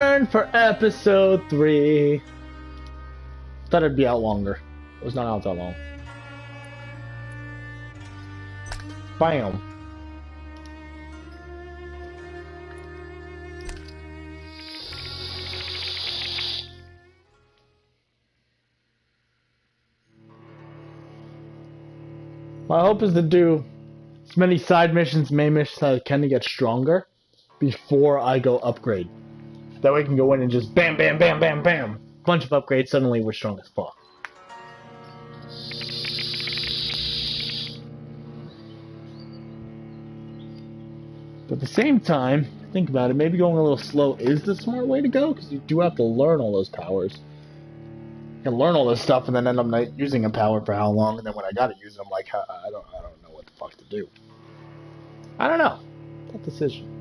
Turn for episode 3. Thought it'd be out longer. It was not out that long. Bam. My hope is to do as many side missions, main missions as I can to get stronger before I go upgrade. That way I can go in and just bam, bam, bam, bam, bam. Bunch of upgrades, suddenly we're strong as fuck. But at the same time, think about it, maybe going a little slow is the smart way to go, because you do have to learn all those powers. You can learn all this stuff and then end up not using a power for how long, and then when I gotta use it, I'm like, I don't know what the fuck to do. I don't know. That decision.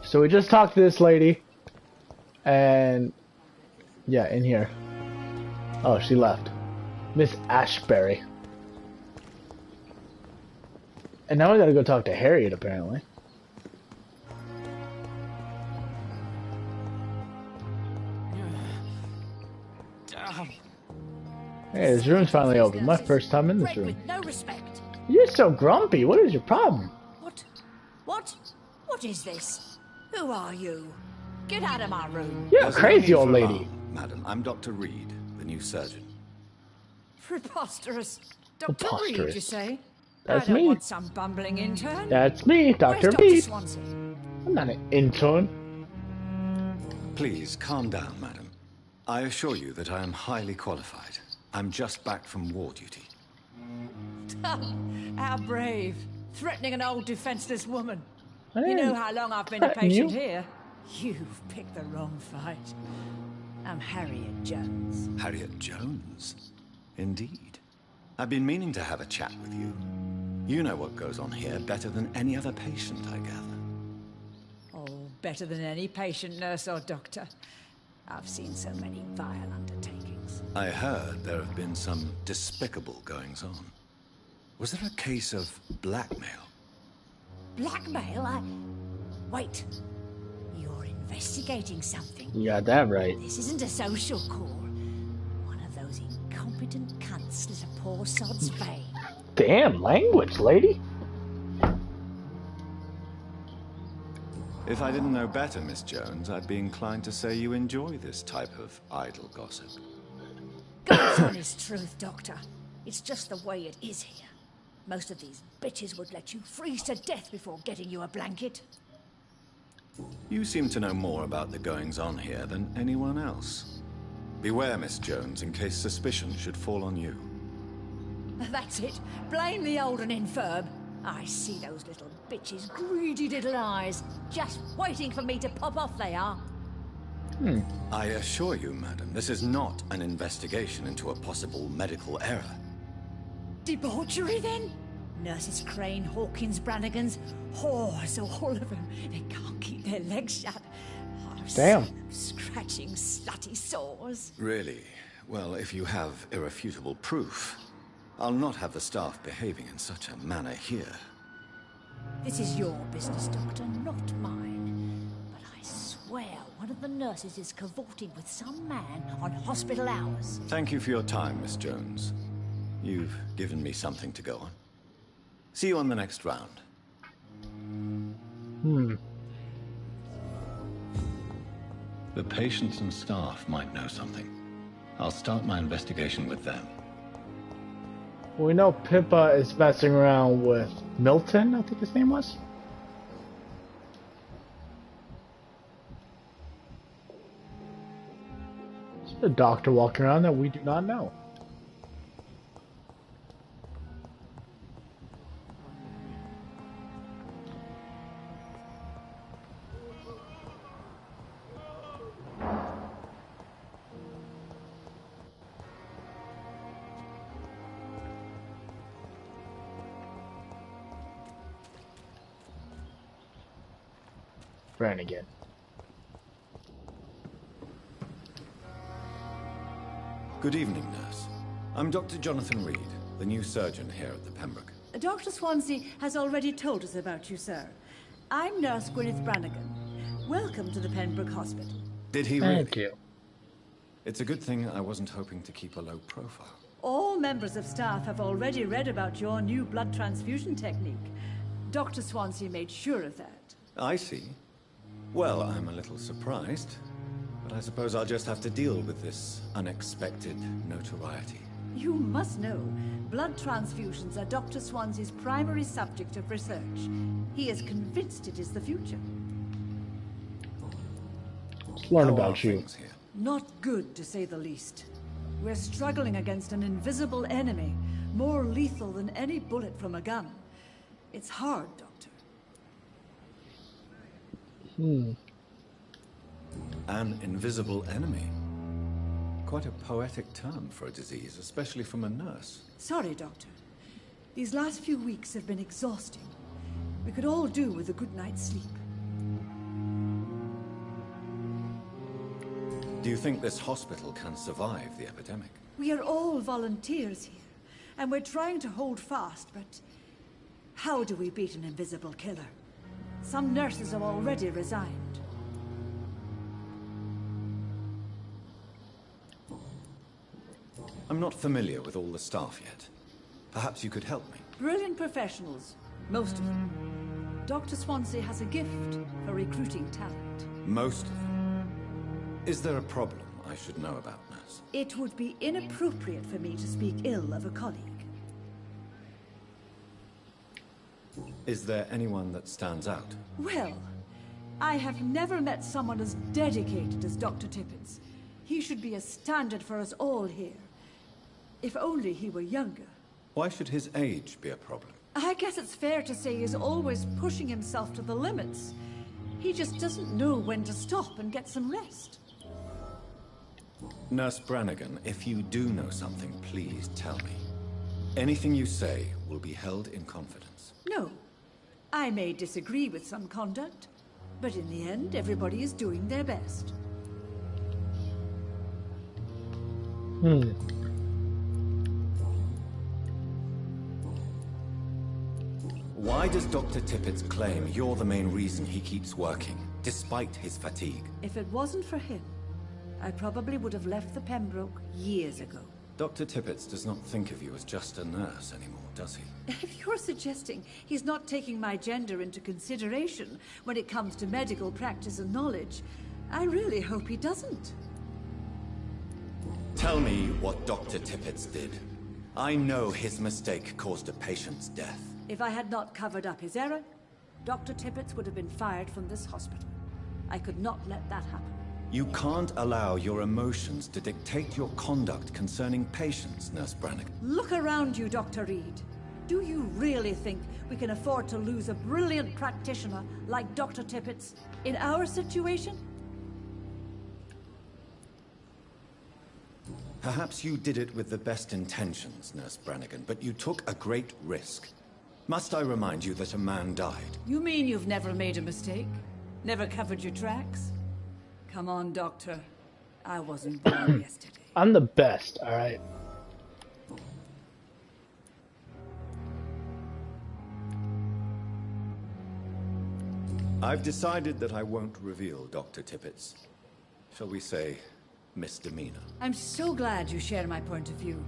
So we just talked to this lady, and yeah, in here. Oh, she left. Miss Ashbury. And now we gotta go talk to Harriet, apparently. Hey, this room's finally open. My first time in this room. No respect. You're so grumpy. What is your problem? What is this? Who are you? Get out of my room. You're a crazy old lady. Madam, I'm Dr. Reed, the new surgeon. Preposterous. Dr. Reed, you say? That's I don't me. want some bumbling intern. That's me, Dr. Where's Reed. Swansea? I'm not an intern. Please, calm down, madam. I assure you that I am highly qualified. I'm just back from war duty. How brave. Threatening an old defenseless woman. I You know how long I've been a patient you. here? You've picked the wrong fight. I'm Harriet Jones. Harriet Jones? Indeed. I've been meaning to have a chat with you. You know what goes on here better than any other patient, I gather. Oh, better than any patient, nurse, or doctor. I've seen so many vile undertakings. I heard there have been some despicable goings-on. Was there a case of blackmail? Blackmail? Wait. You're investigating something. You got that right. This isn't a social call. One of those incompetent cunts slit a poor sod's vein. Damn language, lady. If I didn't know better, Miss Jones, I'd be inclined to say you enjoy this type of idle gossip. God's honest truth, Doctor. It's just the way it is here. Most of these bitches would let you freeze to death before getting you a blanket. You seem to know more about the goings-on here than anyone else. Beware, Miss Jones, in case suspicion should fall on you. That's it. Blame the old and infirm. I see those little bitches' greedy little eyes. Just waiting for me to pop off they are. I assure you, madam, this is not an investigation into a possible medical error. Debauchery, then? Nurses Crane, Hawkins, Brannigans, whores, all of them. They can't keep their legs shut. Damn. Scratching slutty sores. Really? Well, if you have irrefutable proof, I'll not have the staff behaving in such a manner here. This is your business, Doctor, not mine. But I swear one of the nurses is cavorting with some man on hospital hours. Thank you for your time, Miss Jones. You've given me something to go on. See you on the next round. The patients and staff might know something. I'll start my investigation with them. We know Pippa is messing around with Milton, I think his name was. There's a doctor walking around that we do not know. Brannigan. Good evening, nurse. I'm Dr. Jonathan Reed, the new surgeon here at the Pembroke. Dr. Swansea has already told us about you, sir. I'm Nurse Gwyneth Brannigan. Welcome to the Pembroke Hospital. Did he really? Thank you. It's a good thing I wasn't hoping to keep a low profile. All members of staff have already read about your new blood transfusion technique. Dr. Swansea made sure of that. I see. Well, I'm a little surprised, but I suppose I'll just have to deal with this unexpected notoriety. You must know, blood transfusions are Dr. Swansea's primary subject of research. He is convinced it is the future. Let's learn How about are you. things here? Not good, to say the least. We're struggling against an invisible enemy, more lethal than any bullet from a gun. It's hard, Doctor. An invisible enemy. Quite a poetic term for a disease, especially from a nurse. Sorry, Doctor. These last few weeks have been exhausting. We could all do with a good night's sleep. Do you think this hospital can survive the epidemic? We are all volunteers here, and we're trying to hold fast, but how do we beat an invisible killer? Some nurses have already resigned. I'm not familiar with all the staff yet. Perhaps you could help me. Brilliant professionals, most of them. Dr. Swansea has a gift for recruiting talent. Most of them. Is there a problem I should know about, nurse? It would be inappropriate for me to speak ill of a colleague. Is there anyone that stands out? Well, I have never met someone as dedicated as Dr. Tippett. He should be a standard for us all here. If only he were younger. Why should his age be a problem? I guess it's fair to say he's always pushing himself to the limits. He just doesn't know when to stop and get some rest. Nurse Brannigan, if you do know something, please tell me. Anything you say will be held in confidence. No. I may disagree with some conduct, but in the end, everybody is doing their best. Why does Dr. Tippett claim you're the main reason he keeps working, despite his fatigue? If it wasn't for him, I probably would have left the Pembroke years ago. Dr. Tippett does not think of you as just a nurse anymore, does he? If you're suggesting he's not taking my gender into consideration when it comes to medical practice and knowledge, I really hope he doesn't. Tell me what Dr. Tippett did. I know his mistake caused a patient's death. If I had not covered up his error, Dr. Tippett would have been fired from this hospital. I could not let that happen. You can't allow your emotions to dictate your conduct concerning patients, Nurse Brannigan. Look around you, Dr. Reed. Do you really think we can afford to lose a brilliant practitioner like Dr. Tippett in our situation? Perhaps you did it with the best intentions, Nurse Brannigan, but you took a great risk. Must I remind you that a man died? You mean you've never made a mistake? Never covered your tracks? Come on, Doctor. I wasn't born yesterday. I'm the best, alright? I've decided that I won't reveal Dr. Tippett's, shall we say, misdemeanor. I'm so glad you share my point of view.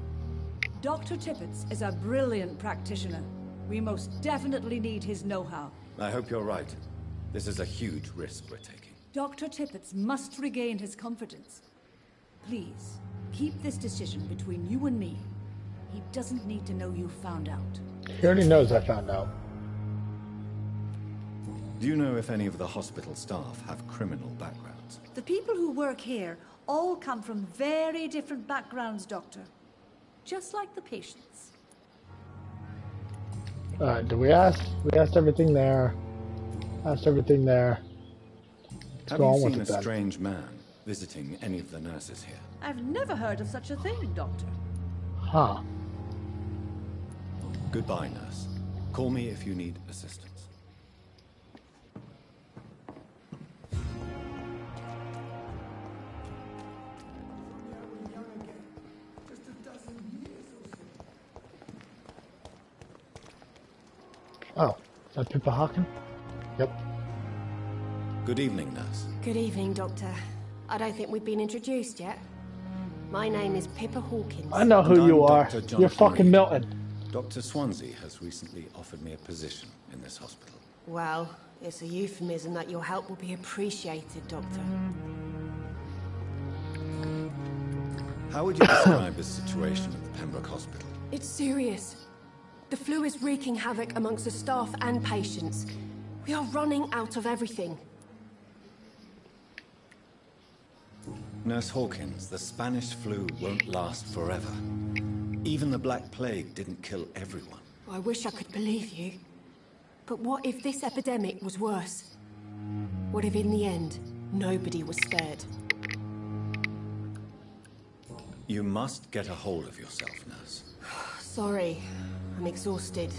Dr. Tippett is a brilliant practitioner. We most definitely need his know-how. I hope you're right. This is a huge risk we're taking. Dr. Tippett must regain his confidence. Please, keep this decision between you and me. He doesn't need to know you found out. He already knows I found out. Do you know if any of the hospital staff have criminal backgrounds? The people who work here all come from very different backgrounds, Doctor. Just like the patients. Alright, did we ask? We asked everything there. Asked everything there. Let's Have go you on with seen it a then. strange man visiting any of the nurses here? I've never heard of such a thing, Doctor. Huh. Goodbye, nurse. Call me if you need assistance. Oh, is that Pippa Hawken? Yep. Good evening, nurse. Good evening, Doctor. I don't think we've been introduced yet. My name is Pippa Hawkins. I know who And you I'm are. Dr. You're Jonathan fucking Reed. Milton. Dr. Swansea has recently offered me a position in this hospital. Well, it's a euphemism that your help will be appreciated, Doctor. How would you describe the situation at the Pembroke Hospital? It's serious. The flu is wreaking havoc amongst the staff and patients. We are running out of everything. Nurse Hawkins, the Spanish flu won't last forever. Even the Black Plague didn't kill everyone. I wish I could believe you. But what if this epidemic was worse? What if in the end, nobody was spared? You must get a hold of yourself, nurse. Sorry, I'm exhausted.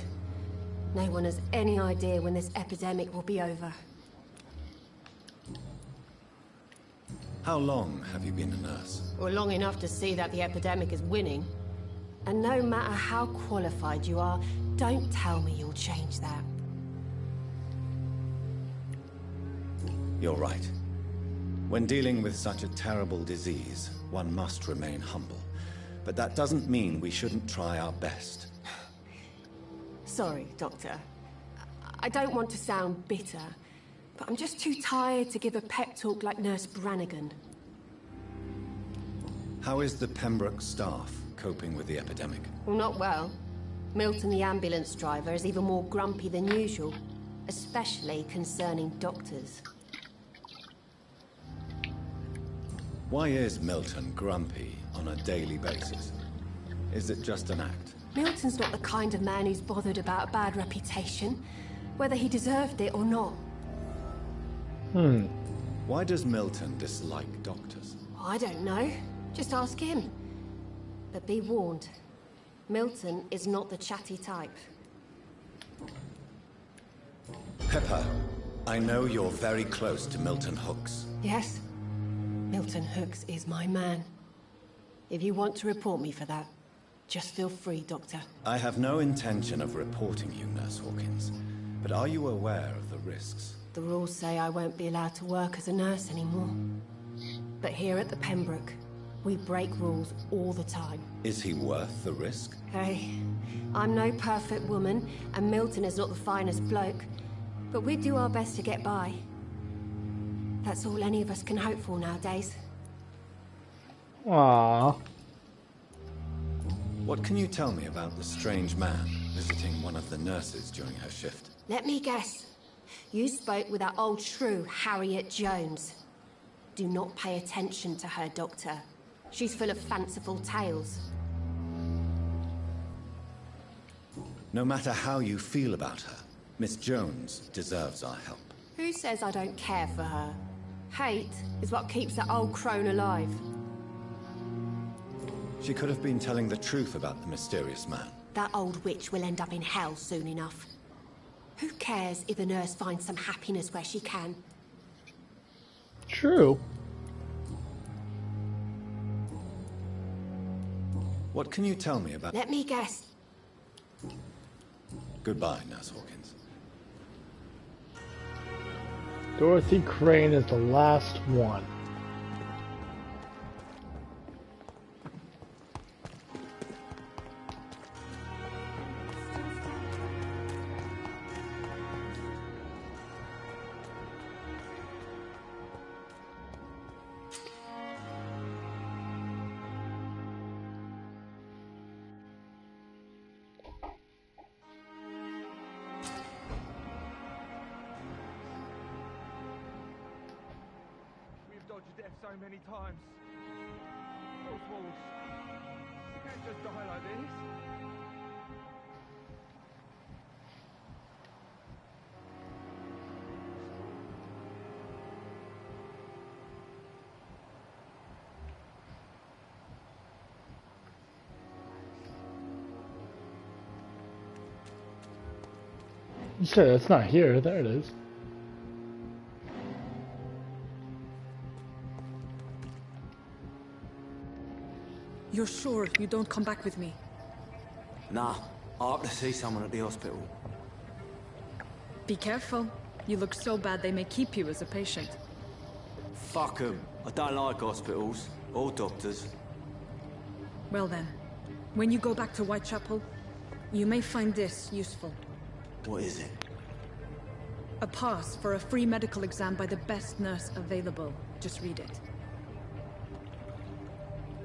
No one has any idea when this epidemic will be over. How long have you been a nurse? Well, long enough to see that the epidemic is winning. And no matter how qualified you are, don't tell me you'll change that. You're right. When dealing with such a terrible disease, one must remain humble. But that doesn't mean we shouldn't try our best. Sorry, Doctor. I don't want to sound bitter, but I'm just too tired to give a pep talk like Nurse Brannigan. How is the Pembroke staff coping with the epidemic? Well, not well. Milton, the ambulance driver, is even more grumpy than usual, especially concerning doctors. Why is Milton grumpy on a daily basis? Is it just an act? Milton's not the kind of man who's bothered about a bad reputation, whether he deserved it or not. Why does Milton dislike doctors? I don't know. Just ask him. But be warned, Milton is not the chatty type. Pepper, I know you're very close to Milton Hooks. Yes? Milton Hooks is my man. If you want to report me for that, just feel free, Doctor. I have no intention of reporting you, Nurse Hawkins. But are you aware of the risks? The rules say I won't be allowed to work as a nurse anymore. But here at the Pembroke, we break rules all the time. Is he worth the risk? Hey, I'm no perfect woman, and Milton is not the finest bloke. But we do our best to get by. That's all any of us can hope for nowadays. Aww. What can you tell me about the strange man visiting one of the nurses during her shift? Let me guess. You spoke with that old shrew, Harriet Jones. Do not pay attention to her, Doctor. She's full of fanciful tales. No matter how you feel about her, Miss Jones deserves our help. Who says I don't care for her? Hate is what keeps that old crone alive. She could have been telling the truth about the mysterious man. That old witch will end up in hell soon enough. Who cares if the nurse finds some happiness where she can? True. What can you tell me about... Let me guess. Goodbye, Nurse Hawkins. Dorothy Crane is the last one. Death so many times. Those walls. You can't just die like this. You said it's not here. There it is. You're sure you don't come back with me? Nah, I have to see someone at the hospital. Be careful. You look so bad they may keep you as a patient. Fuck 'em. I don't like hospitals. Or doctors. Well then, when you go back to Whitechapel, you may find this useful. What is it? A pass for a free medical exam by the best nurse available. Just read it.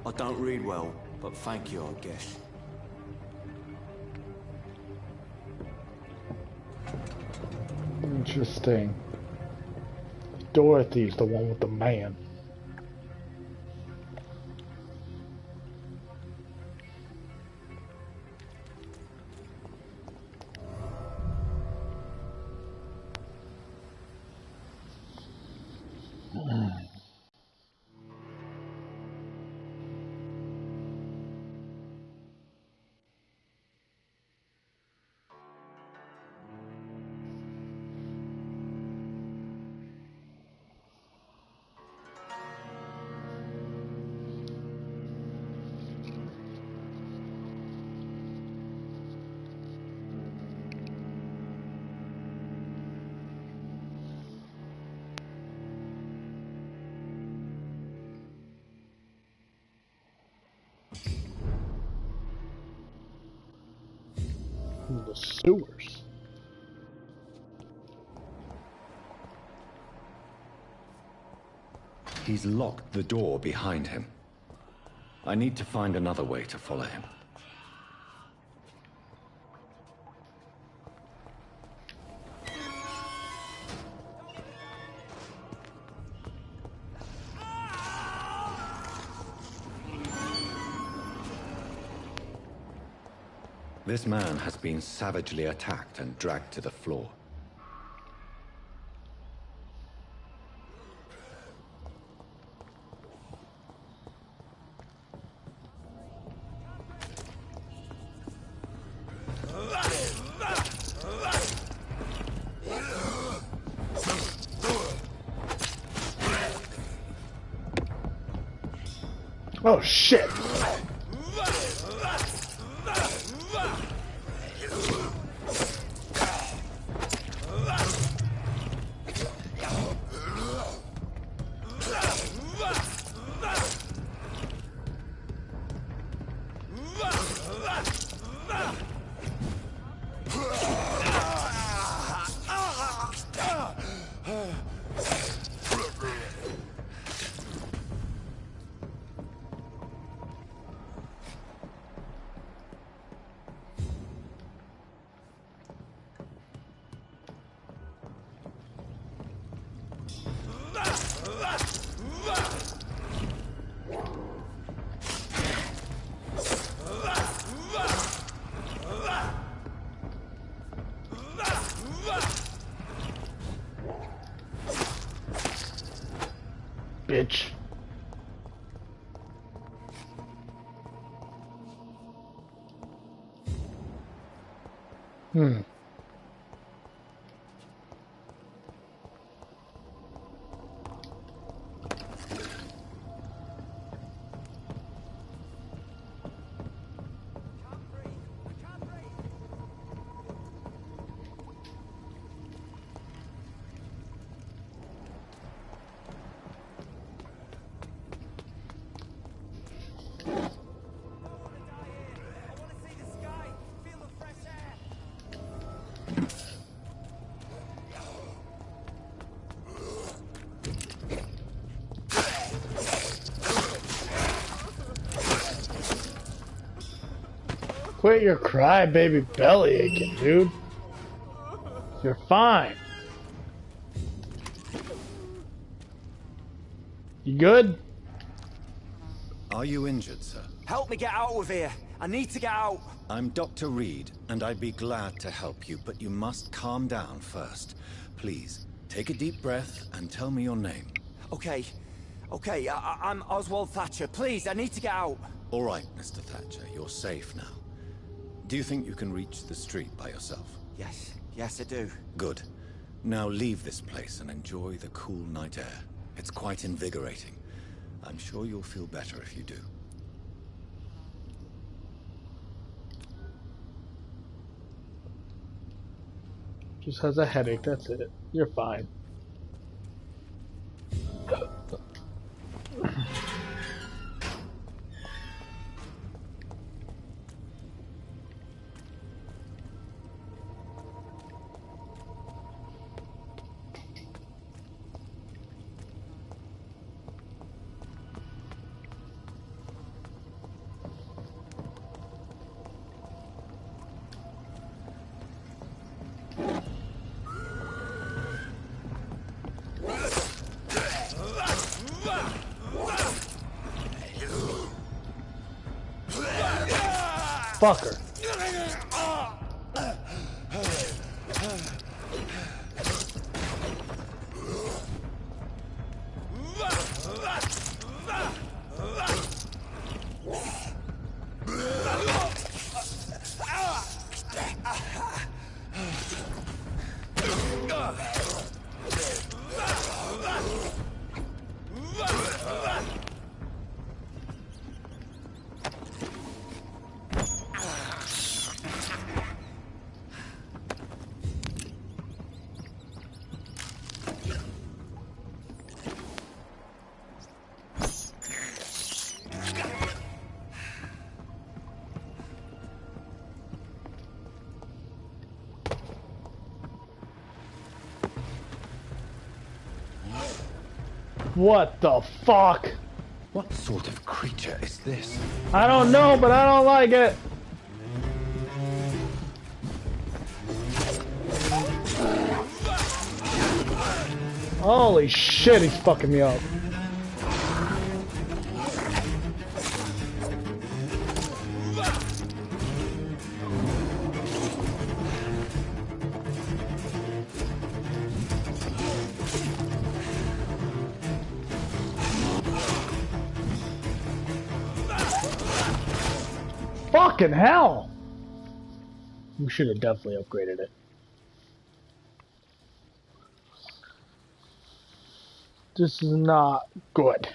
I don't read well, but thank you, I guess. Interesting. Dorothy's the one with the man. The sewers. He's locked the door behind him. I need to find another way to follow him. This man has been savagely attacked and dragged to the floor. Oh shit! Bitch. Quit your crybaby belly aching, dude. You're fine. You good? Are you injured, sir? Help me get out of here. I need to get out. I'm Dr. Reed, and I'd be glad to help you, but you must calm down first. Please, take a deep breath and tell me your name. Okay. I'm Oswald Thatcher. Please, I need to get out. All right, Mr. Thatcher, you're safe now. Do you think you can reach the street by yourself? Yes, I do. Good. Now leave this place and enjoy the cool night air. It's quite invigorating. I'm sure you'll feel better if you do. Just has a headache, that's it. You're fine. Fucker. What the fuck? What sort of creature is this? I don't know, but I don't like it. Holy shit, he's fucking me up. Fucking hell! We should have definitely upgraded it. This is not good.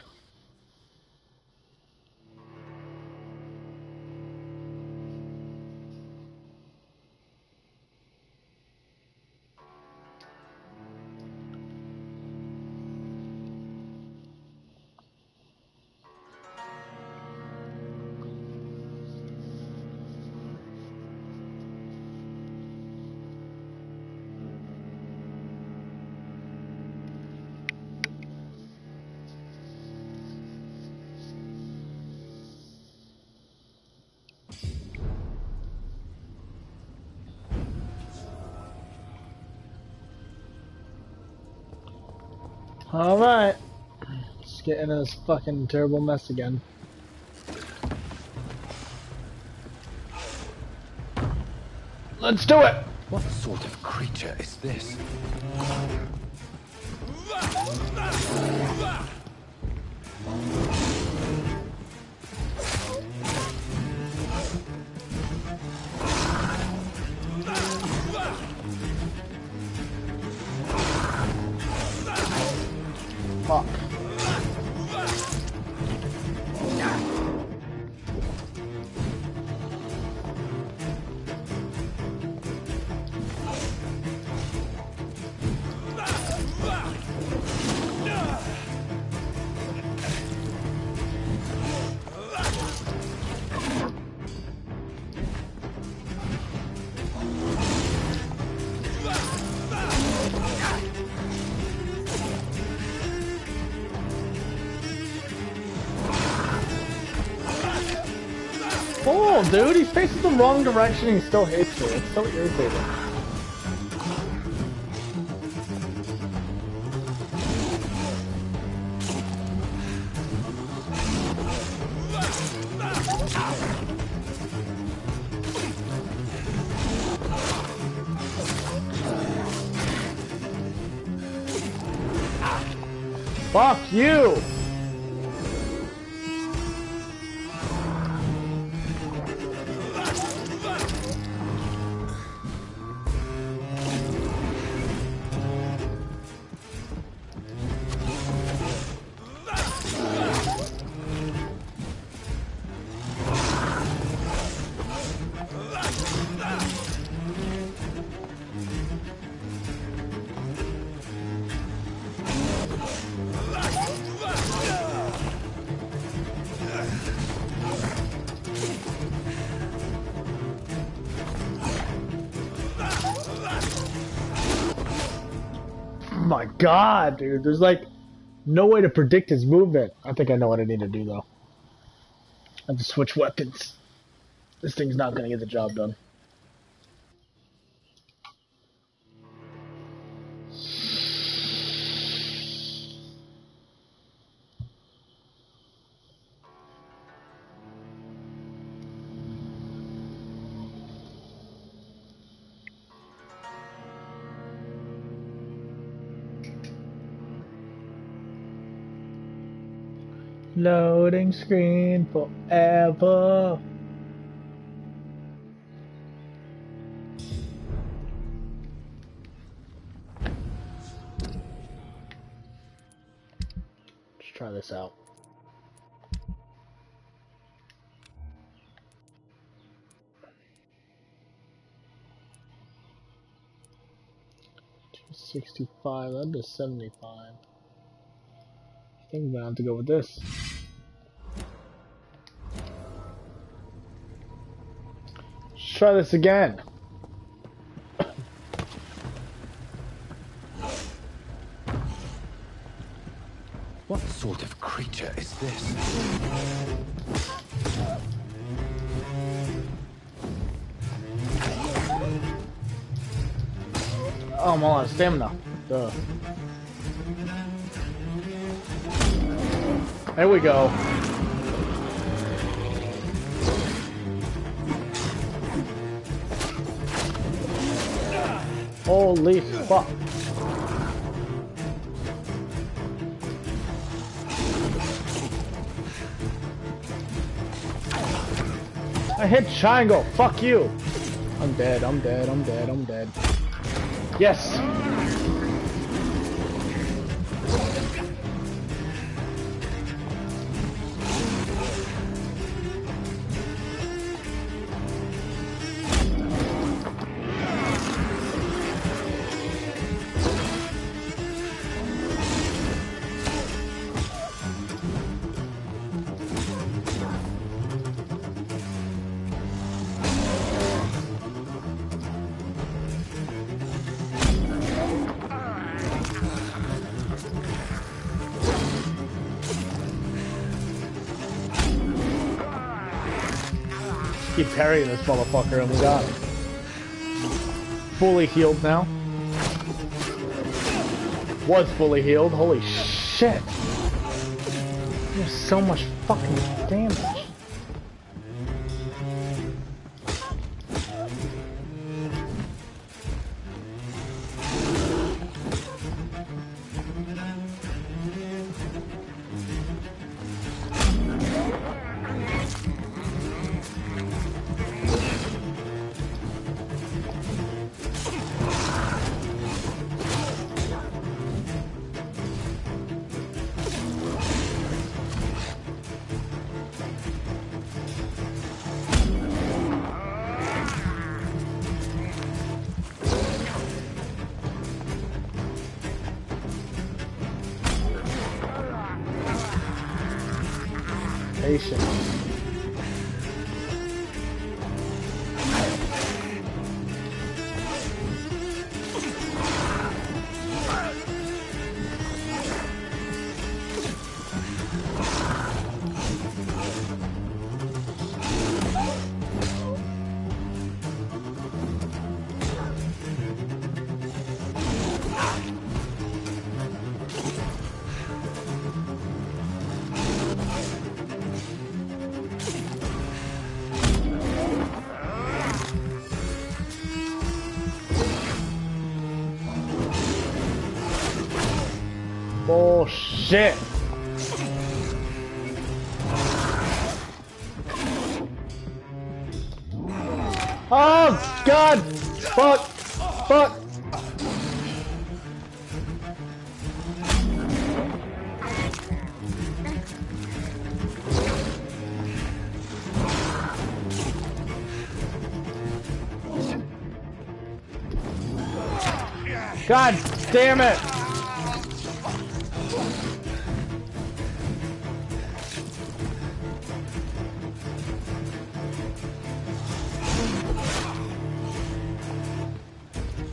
Alright. Let's get into this fucking terrible mess again. Let's do it! What sort of creature is this? Fuck. Oh, dude, he's facing the wrong direction and he still hates me. It's so irritating. Fuck you! my god, dude. There's like no way to predict his movement. I think I know what I need to do though. I have to switch weapons. This thing's not gonna get the job done. Loading screen forever. Let's try this out. $265, that'd be 75. I think I'm gonna have to go with this. Let's try this again. What sort of creature is this? Oh, I'm all out of stamina. Duh. There we go. Holy fuck. I hit triangle. Fuck you. I'm dead. I'm dead. I'm dead. I'm dead. Yes. Keep parrying this motherfucker and we got him. Fully healed now. Was fully healed. Holy shit. There's so much fucking damage. Patience. Bullshit. Oh god! Fuck! Fuck! God damn it!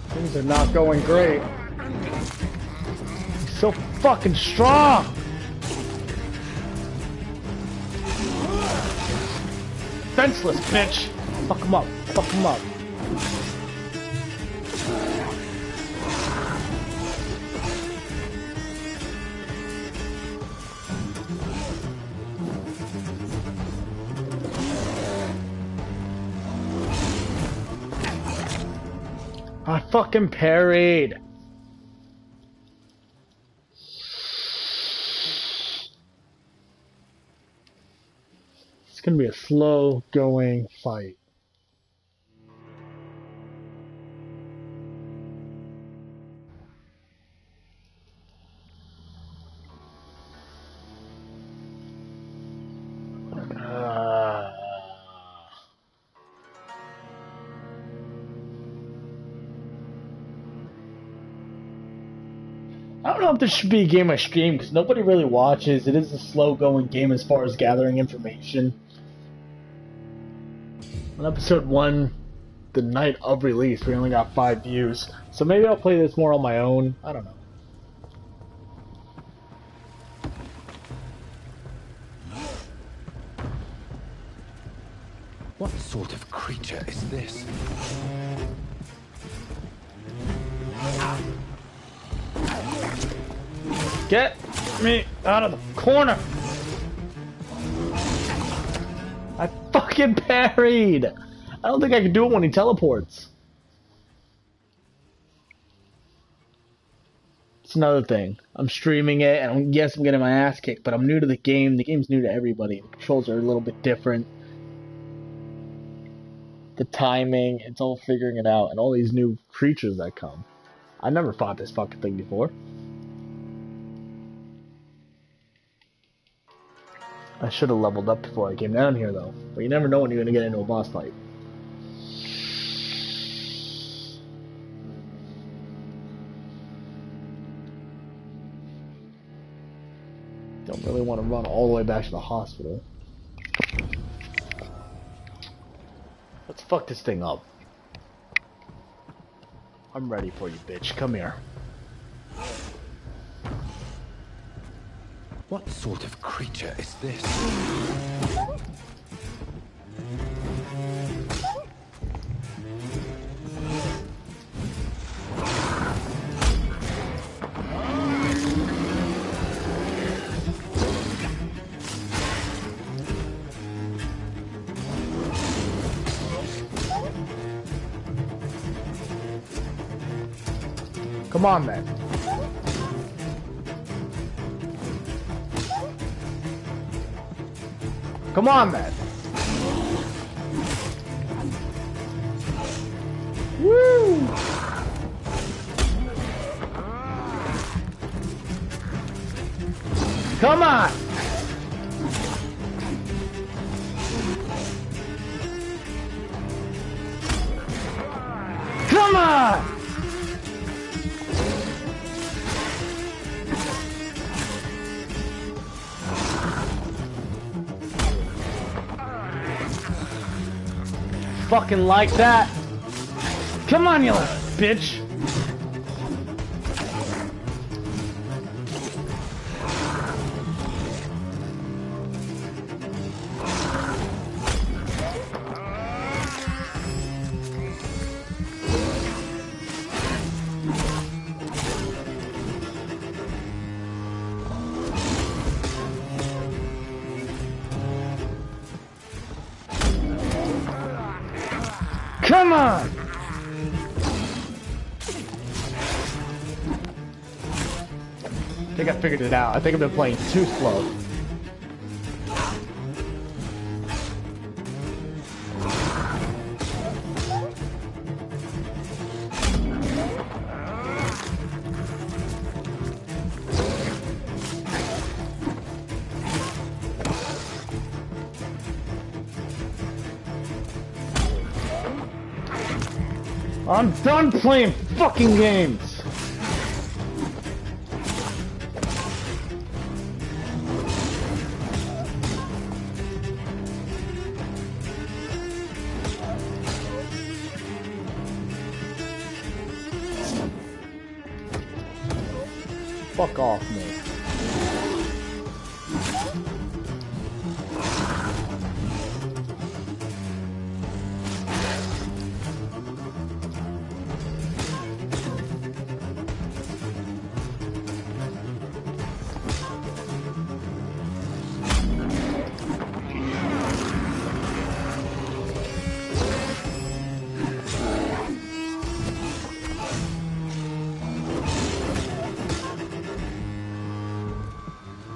Things are not going great. So fucking strong! Fenceless, bitch! Fuck him up, fuck him up. I fucking parried! It's gonna be a slow going fight. I don't know if this should be a game I stream because nobody really watches. It is a slow going game as far as gathering information. On episode 1, the night of release, we only got 5 views. So maybe I'll play this more on my own. I don't know. What sort of creature is this? Get me out of the corner! I fucking parried! I don't think I can do it when he teleports. It's another thing. I'm streaming it, and yes, I'm getting my ass kicked, but I'm new to the game. The game's new to everybody. The controls are a little bit different. The timing, it's all figuring it out, and all these new creatures that come. I never fought this fucking thing before. I should have leveled up before I came down here, though. But you never know when you're going to get into a boss fight. Don't really want to run all the way back to the hospital. Let's fuck this thing up. I'm ready for you, bitch. Come here. What sort of creature is this? Come on, then. Come on, then. Woo! Come on! Come on! Fucking like that. Come on, you little bitch. Come on! I think I figured it out. I think I've been playing too slow. I'm done playing fucking games! fuck off me.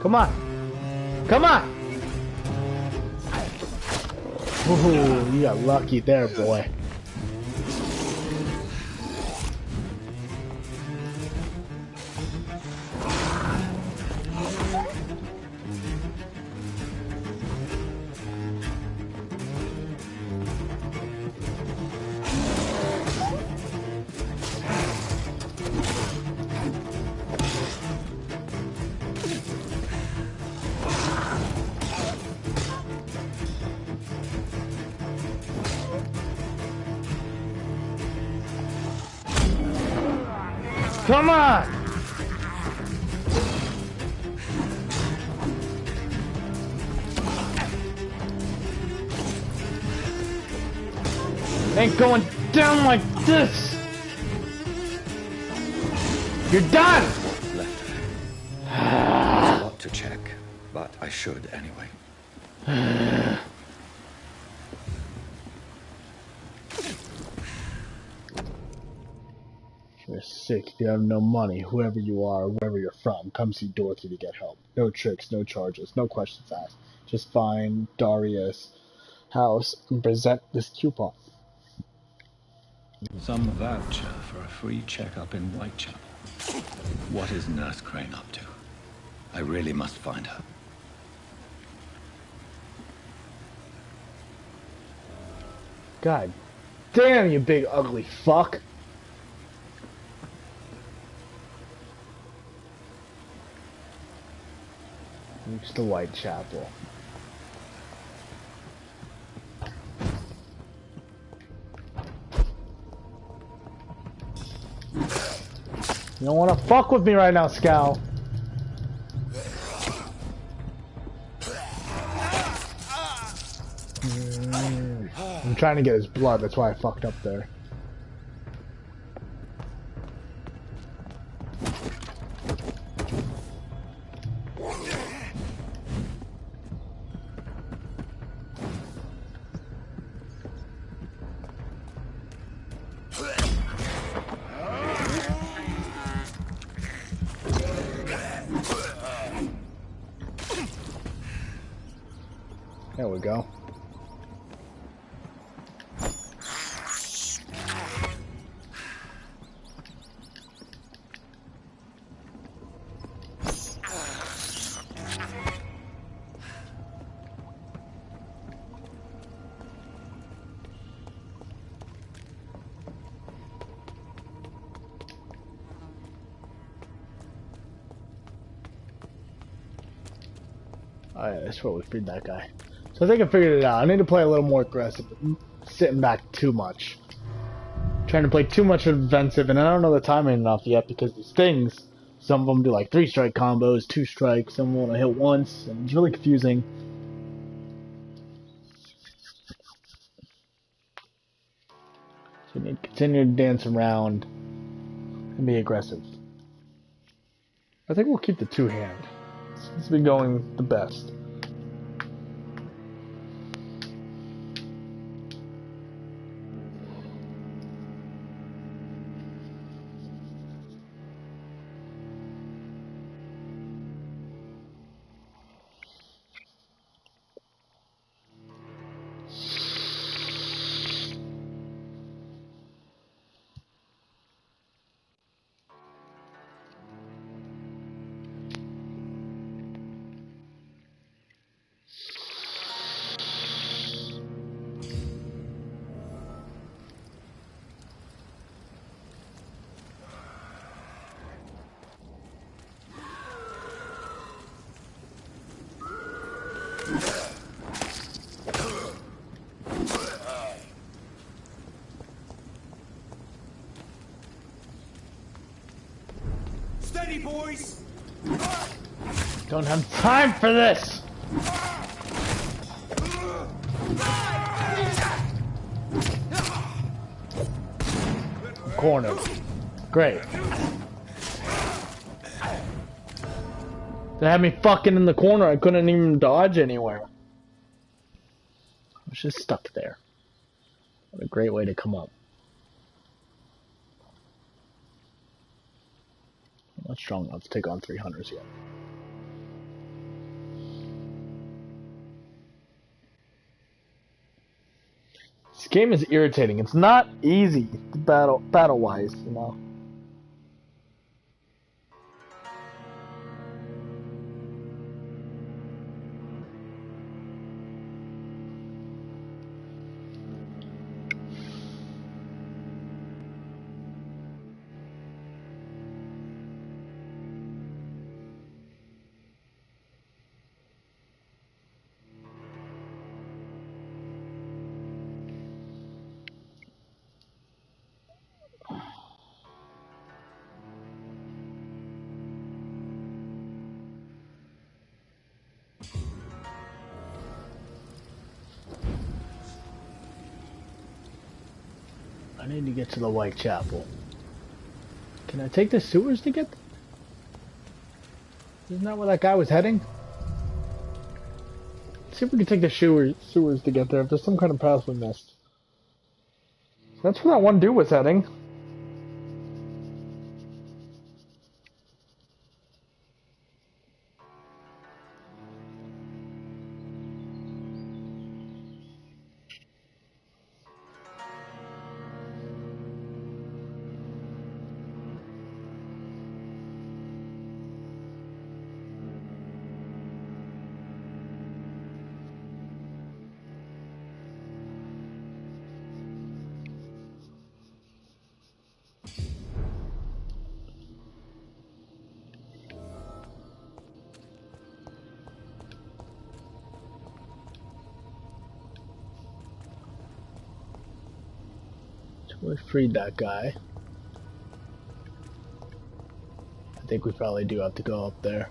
Come on! Come on! Ooh, you got lucky there, boy. Come on! Ain't going down like this! You're done! Left. A lot to check, but I should anyway. You're sick. If you have no money, whoever you are, wherever you're from, come see Dorothy to get help. No tricks, no charges, no questions asked. Just find Darius' house and present this coupon. Some voucher for a free checkup in Whitechapel. What is Nurse Crane up to? I really must find her. God damn, you big ugly fuck! Reach the Whitechapel. You don't want to fuck with me right now, Scowl. I'm trying to get his blood, that's why I fucked up there. There we go. Alright, that's where we freed that guy. So I think I figured it out. I need to play a little more aggressive. Sitting back too much. Trying to play too much offensive, and I don't know the timing enough yet because these things, some of them do like 3-strike combos, 2 strikes, some want to hit once, and it's really confusing. So you need to continue to dance around and be aggressive. I think we'll keep the 2-hand. It's been going the best. Steady, boys! Don't have time for this! Corner. Great. They had me fucking in the corner. I couldn't even dodge anywhere. I was just stuck there. What a great way to come up. I'm not strong enough to take on 3 hunters yet. This game is irritating. It's not easy battle-wise, you know. I need to get to the Whitechapel. Can I take the sewers to get there? Isn't that where that guy was heading? Let's see if we can take the sewers to get there, if there's some kind of path we missed. That's where that one dude was heading. We freed that guy. I think we probably do have to go up there.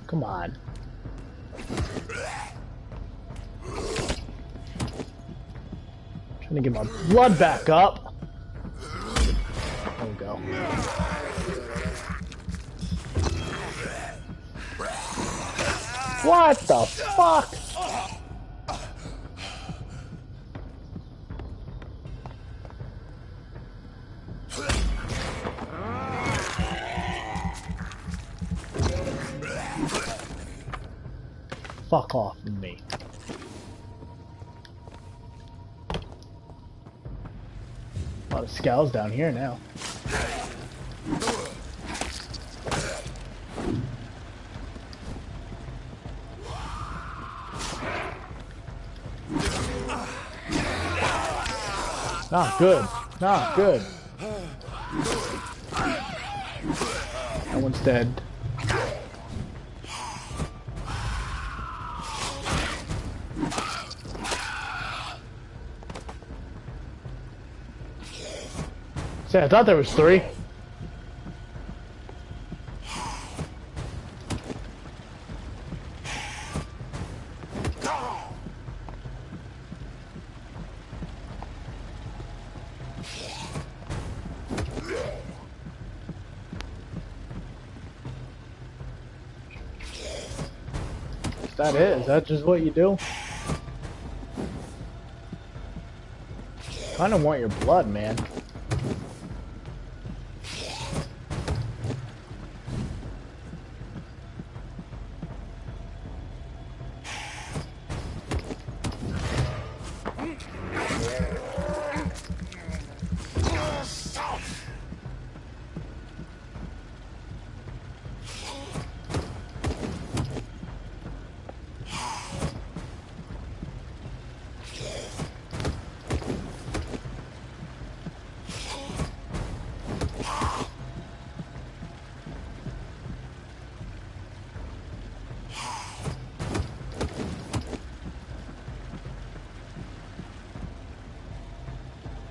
Come on. Trying to get my blood back up. There we go. What the fuck? Fuck off with me. A lot of scows down here now. Not good. Not good. That one's dead. See, I thought there was 3. That is. That's just what you do. Kinda want your blood, man.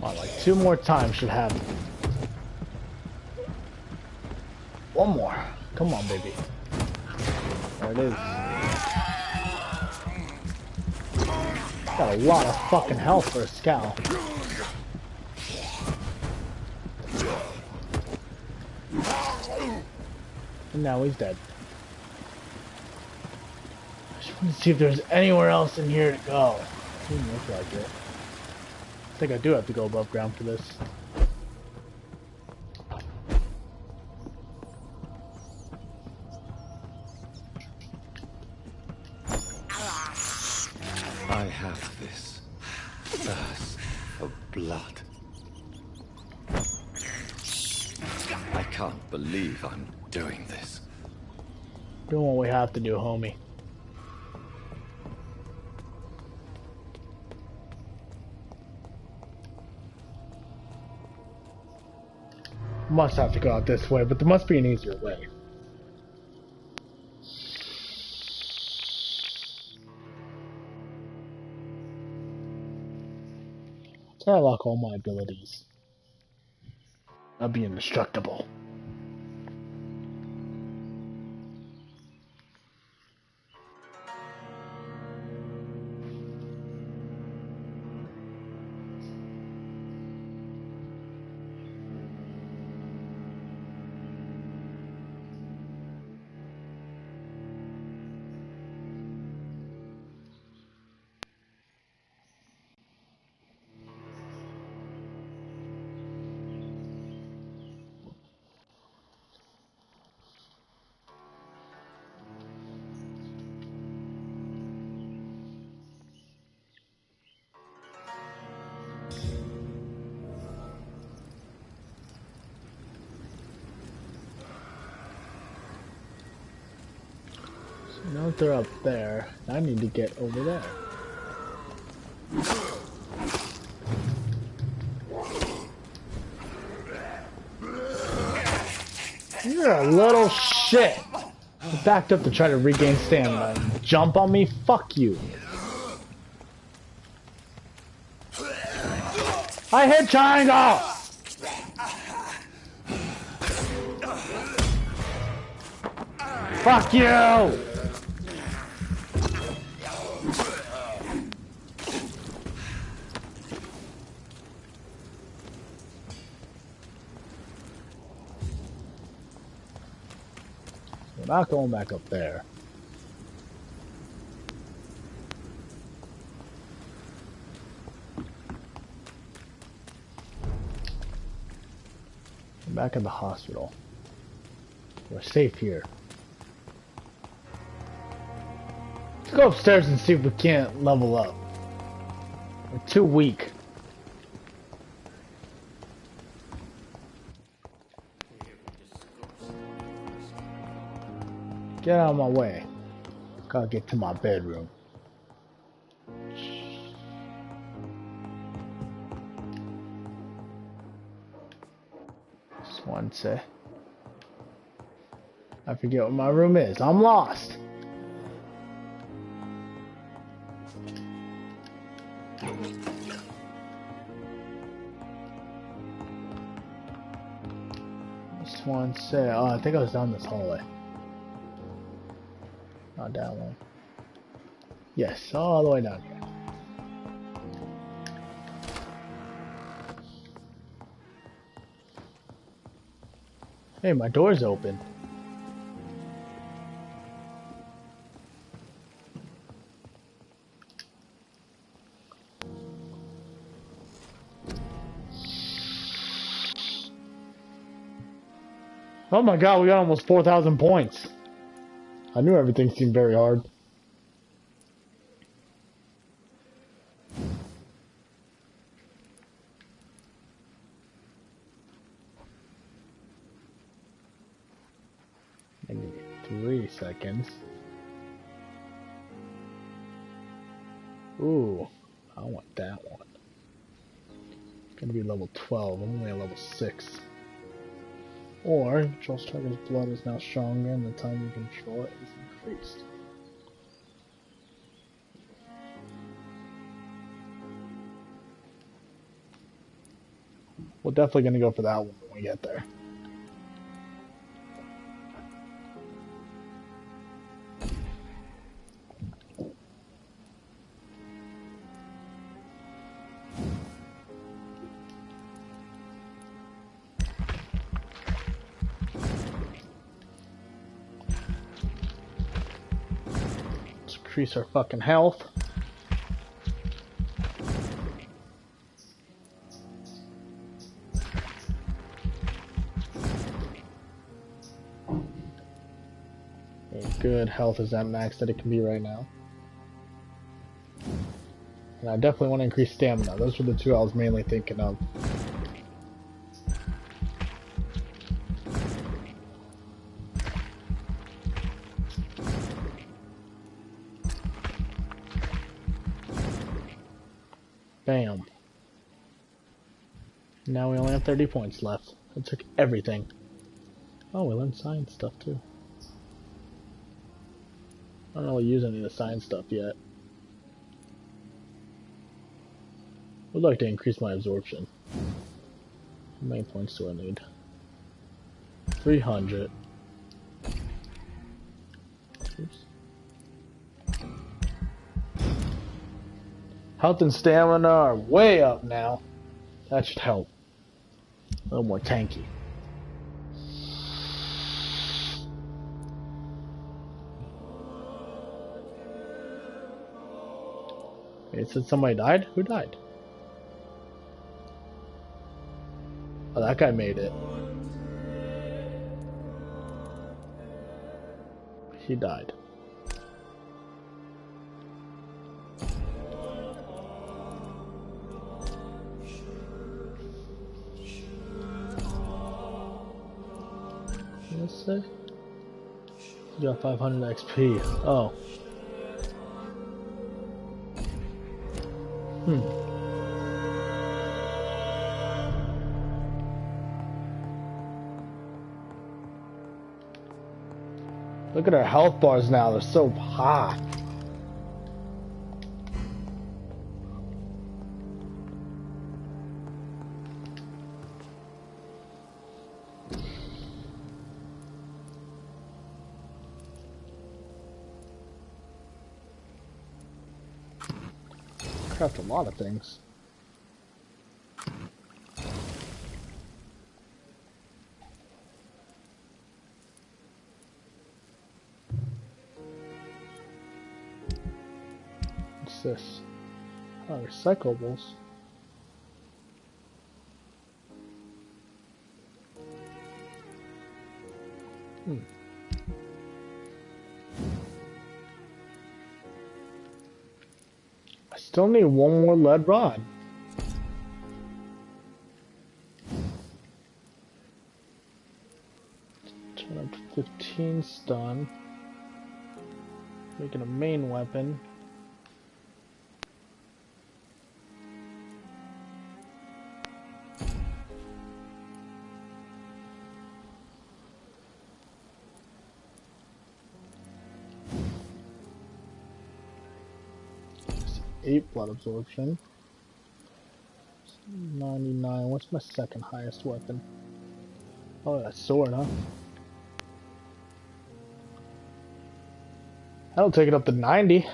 Oh, like 2 more times should happen. 1 more. Come on, baby. There it is. Got a lot of fucking health for a scowl. And now he's dead. I just want to see if there's anywhere else in here to go. Doesn't look like it. I think I do have to go above ground for this. I have this thirst for blood. I can't believe I'm doing this. Doing what we have to do, homie. Must have to go out this way, but there must be an easier way. So I lock all my abilities. I'll be indestructible. Now that they're up there, I need to get over there. You're a little shit. You backed up to try to regain stamina. Jump on me? Fuck you. I hit triangle! Fuck you! We're not going back up there. We're back at the hospital. We're safe here. Let's go upstairs and see if we can't level up. We're too weak. Get out of my way. Gotta get to my bedroom. Swansea. I forget what my room is. I'm lost. Swansea. Oh, I think I was down this hallway. Not that one. Yes, all the way down here. Hey, my door's open. Oh my god, we got almost 4,000 points. I knew everything seemed very hard. Maybe 3 seconds. Ooh, I want that one. It's gonna be level 12. I'm only at level 6. Or, control target's blood is now stronger and the time you control it is increased. We're definitely going to go for that one when we get there. Let's increase our fucking health. Good health is at max that it can be right now. And I definitely want to increase stamina. Those were the two I was mainly thinking of. Bam. Now we only have 30 points left. It took everything. Oh, we learned science stuff too. I don't really use any of the science stuff yet. I'd like to increase my absorption. How many points do I need? 300. Oops. Health and stamina are way up now. That should help. A little more tanky. It said somebody died? Who died? Oh, that guy made it. He died. Let's say you got 500 XP. Oh. Look at our health bars now, they're so high. Craft a lot of things. What's this? Oh, recyclables. I still need one more lead rod. Turn up to 15 stun. Making a main weapon. It's 8 blood absorption. 99. What's my second highest weapon? Oh, that sword, huh? That'll take it up to 90.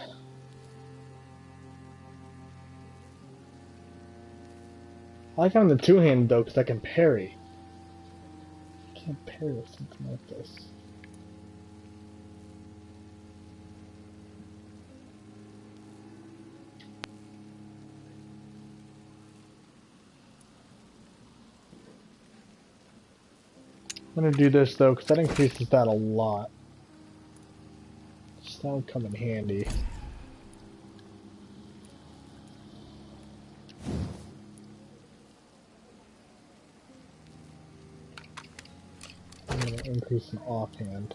I like having the two-handed though, because I can parry. I can't parry with something like this. I'm gonna do this though, because that increases that a lot. So that would come in handy. I'm gonna increase an offhand.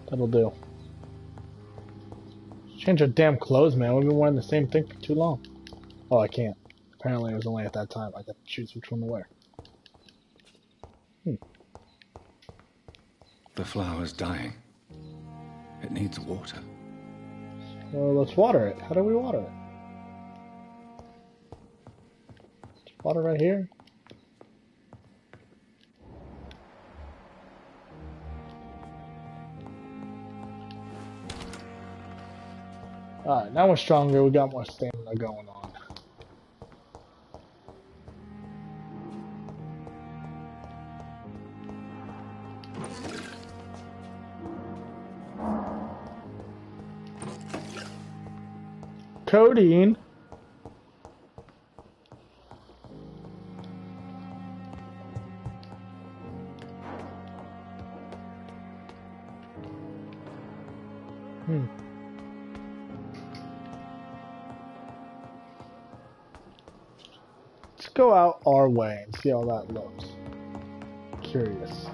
That'll do. Change our damn clothes, man. We've been wearing the same thing for too long. Oh, I can't. Apparently it was only at that time. I got to choose which one to wear. The flower's dying. It needs water. Well, let's water it. How do we water it? Water right here. Alright, now we're stronger. We got more stamina going on. Codeine. Let's go out our way and see how that looks. Curious.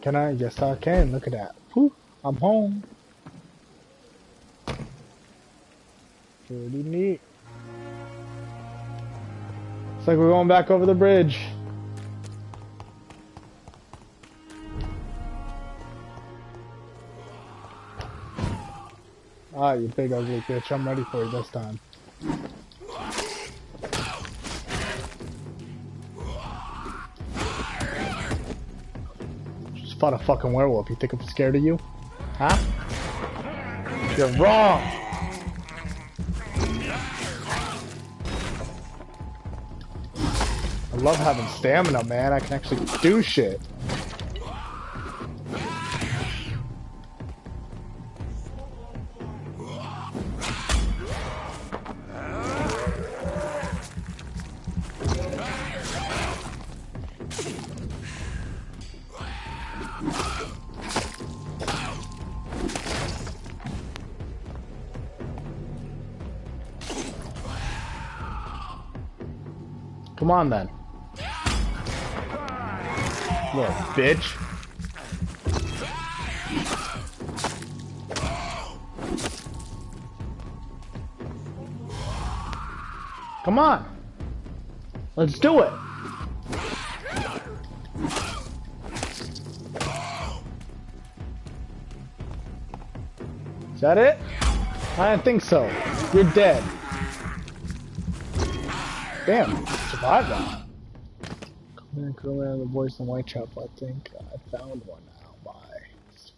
Can I? Yes, I can. Look at that. Whew, I'm home. Pretty neat. It's like we're going back over the bridge. Ah, you big ugly bitch. I'm ready for you this time. Just fought a fucking werewolf. You think I'm scared of you? Huh? You're wrong! I love having stamina, man. I can actually do shit. Come on, then. Little bitch. Come on. Let's do it. Is that it? I didn't think so. You're dead. Damn, survived that. Come in, the voice in Whitechapel. I think I found one now.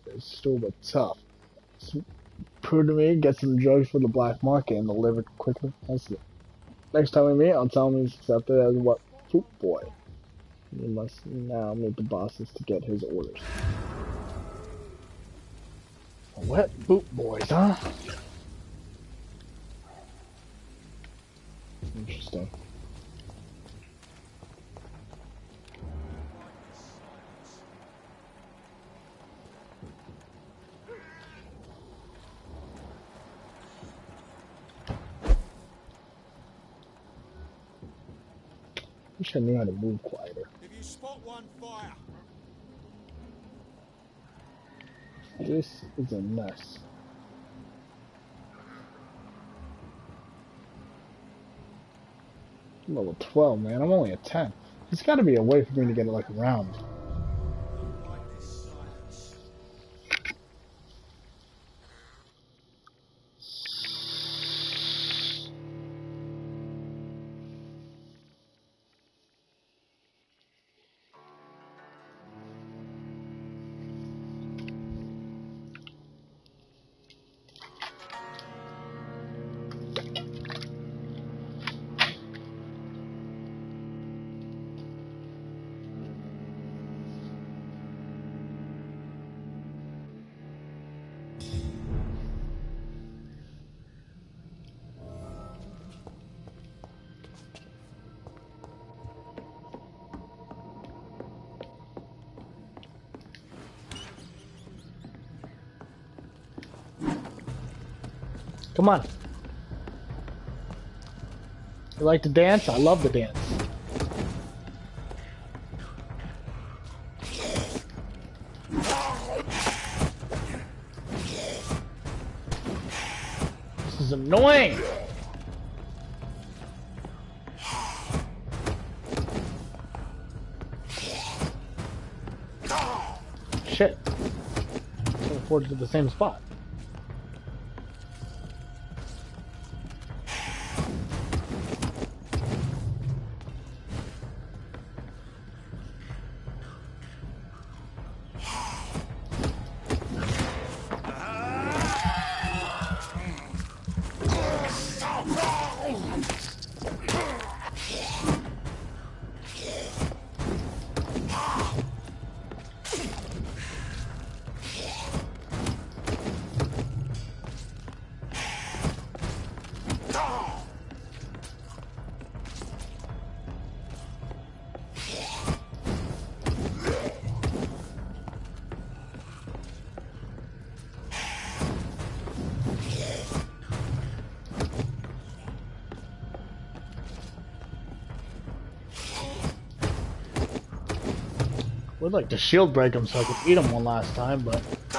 It's still but tough. Prove to me, get some drugs for the black market and deliver quickly. That's it. Next time we meet, I'll tell him he's accepted as what poop boy. You must now meet the bosses to get his orders. Wet boot boys, huh? Interesting. Wish I knew how to move quieter. If you spot one, fire. This is a mess. I'm level 12, man. I'm only at 10. There's got to be a way for me to get it like around. Come on. You like to dance? I love to dance. is annoying! Shit. Teleported to the same spot. Would like to shield break him so I could eat him one last time, but that's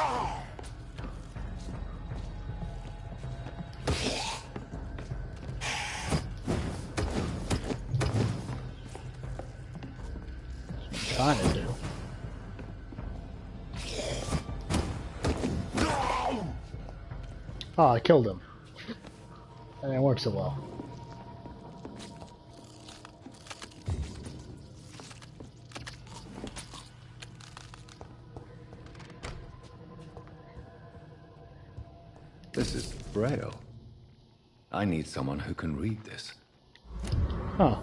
what I'm trying to do. Oh, I killed him. That didn't work so well. This is Braille. I need someone who can read this. Huh.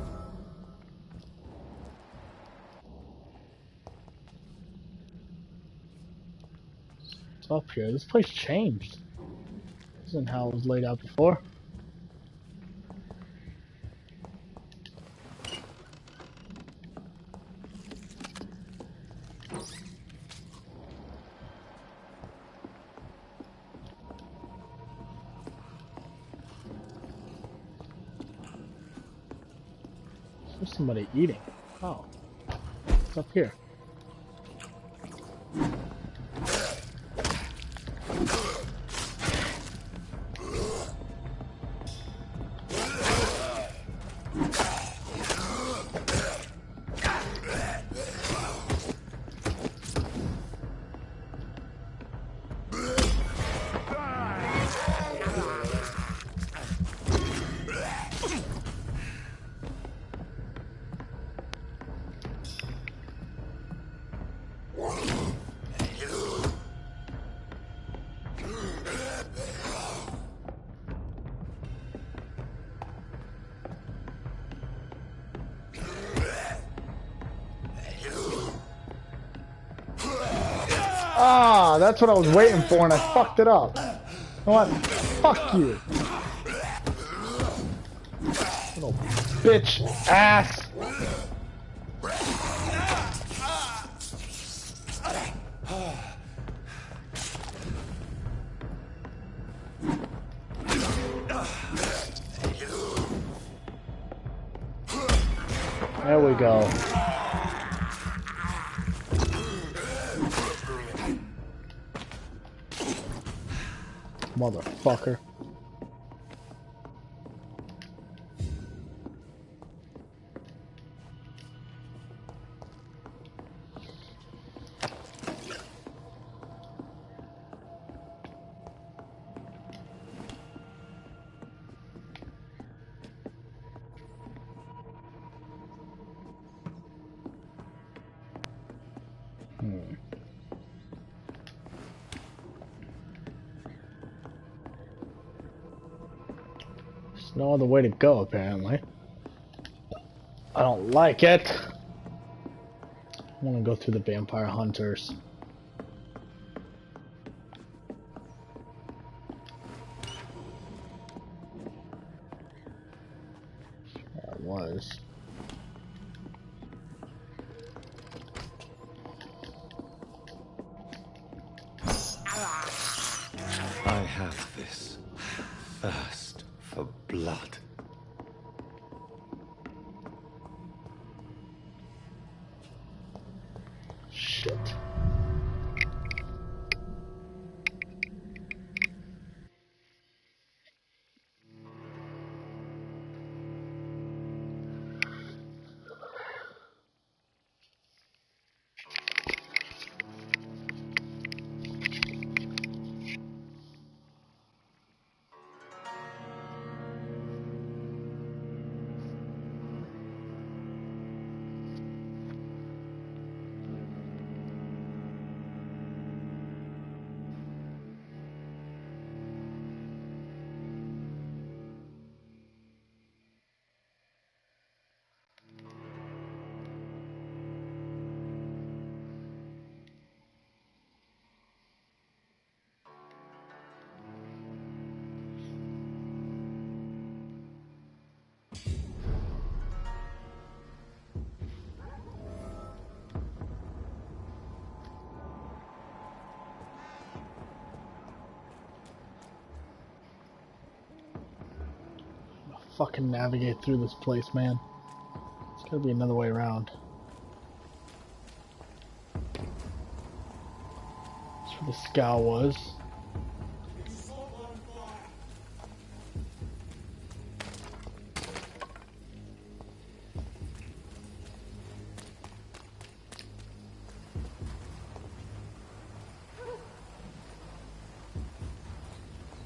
It's up here. This place changed. This isn't how it was laid out before. There's somebody eating. Oh. It's up here. Ah, that's what I was waiting for and I fucked it up. You know what? Fuck you. Little bitch ass. There we go. Motherfucker. There's no other way to go, apparently. I don't like it. I want to go through the vampire hunters. That was. I have this thirst for blood. Shit. fucking navigate through this place, man. There's gotta be another way around. That's where the scow was.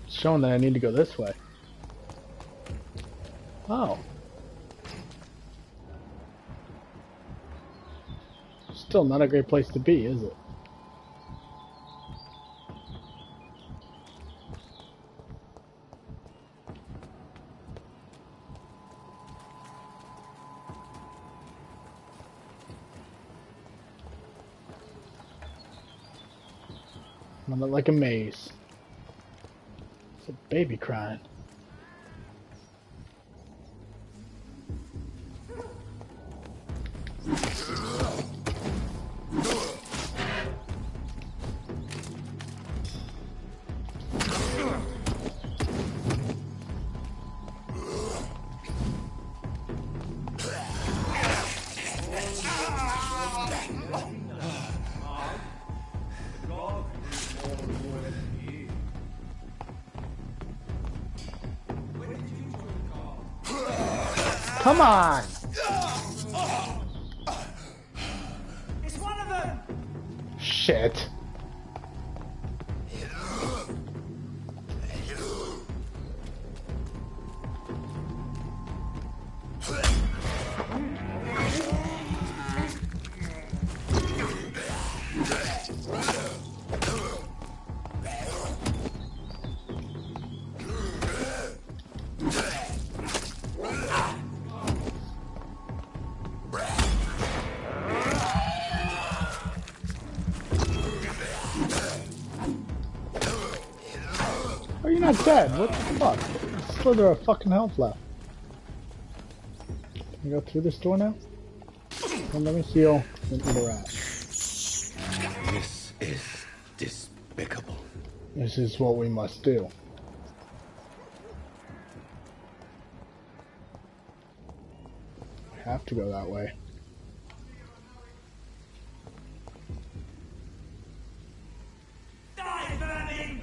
It's showing that I need to go this way. Oh. Still not a great place to be, is it? Not like a maze. It's a baby crying. Come on! It's one of them! Shit. Oh, you're not dead. What the fuck? Slither of fucking health left. Can you go through this door now? Well, let me heal and interact. This is despicable. This is what we must do. We have to go that way. Die, vermin!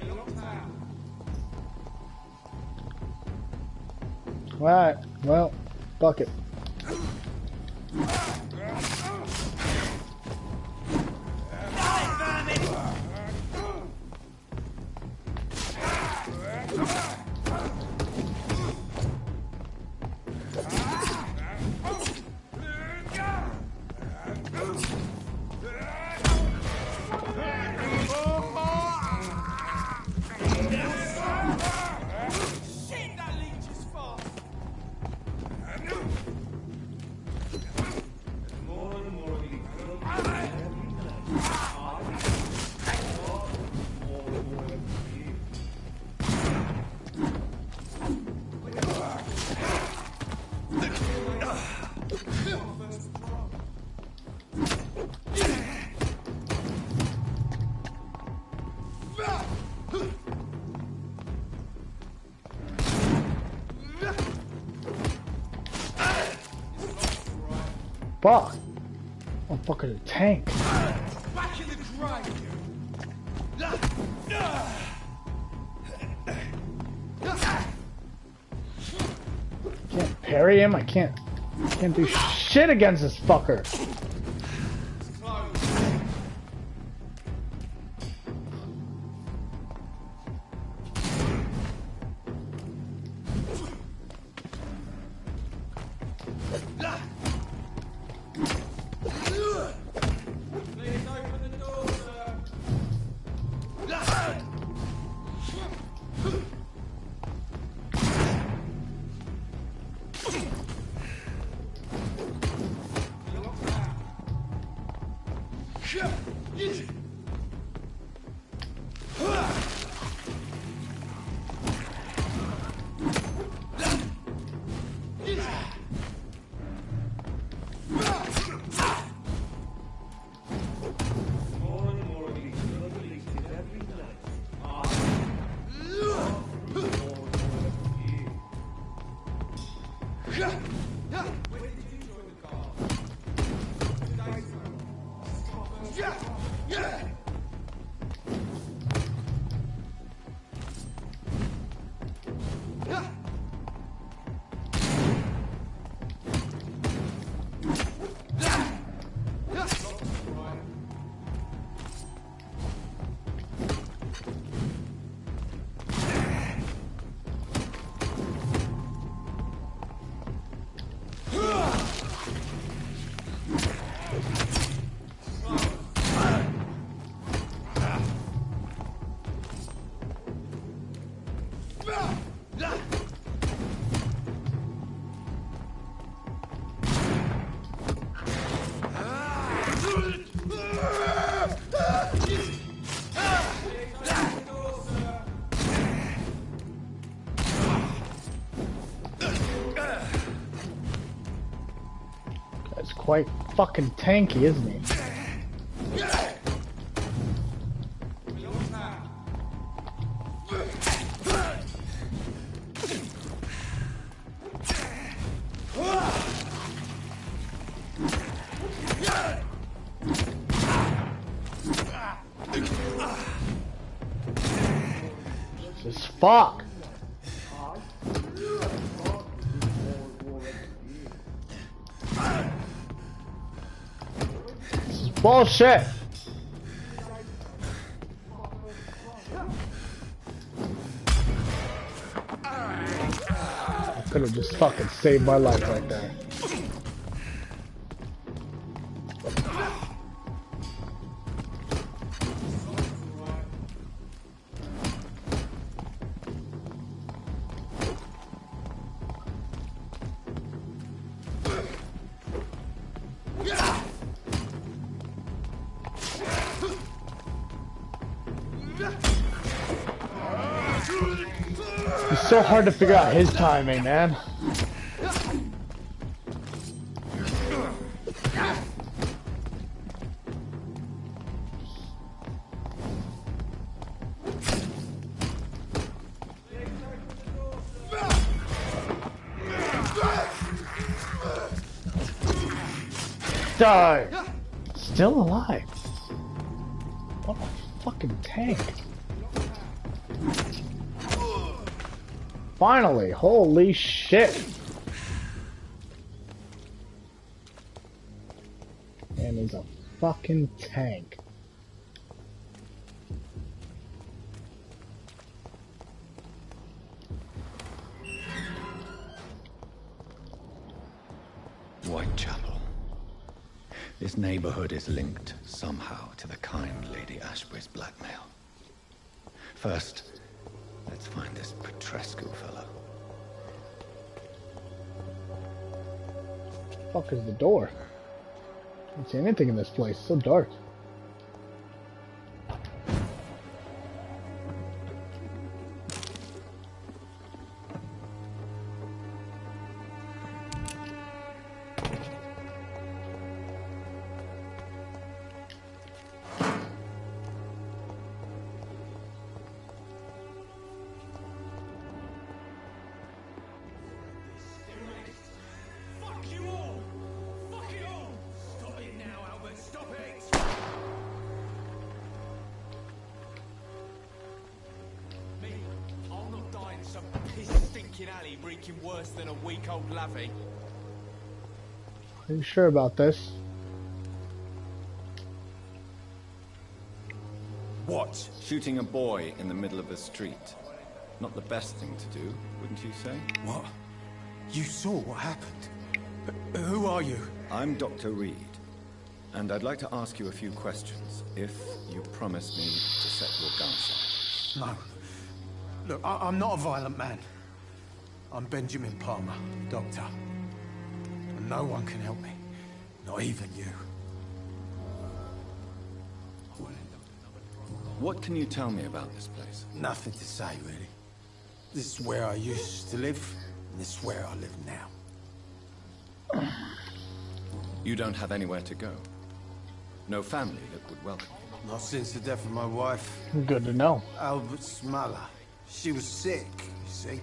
Alright, well, fuck it. Shit, that leech is fast! Fuck! I'm fucking a tank. Back in the grind! Can't parry him. I can't do shit against this fucker. Please open the door, sir. quite fucking tanky, isn't he? Just fuck. This is bullshit. I could have just fucking saved my life right there. It's so hard to figure out his timing, man. Die! Still alive. What a fucking tank. Finally, holy shit. Man is a fucking tank. Whitechapel. This neighborhood is linked somehow to the kind Lady Ashbury's blackmail. First, let's find this Petrescu fellow. What the fuck is the door? I can't see anything in this place. It's so dark. Alley reeking worse than a week-old lavvy. Are you sure about this? What? Shooting a boy in the middle of the street. Not the best thing to do, wouldn't you say? What? You saw what happened? Who are you? I'm Dr. Reed, and I'd like to ask you a few questions, if you promise me to set your gun aside. No. Look, I'm not a violent man. I'm Benjamin Palmer, doctor. And no one can help me. Not even you. What can you tell me about this place? Nothing to say, really. This is where I used to live, and this is where I live now. You don't have anywhere to go? No family that would welcome you? Not since the death of my wife. Good to know. Albert Smuller. She was sick, you see.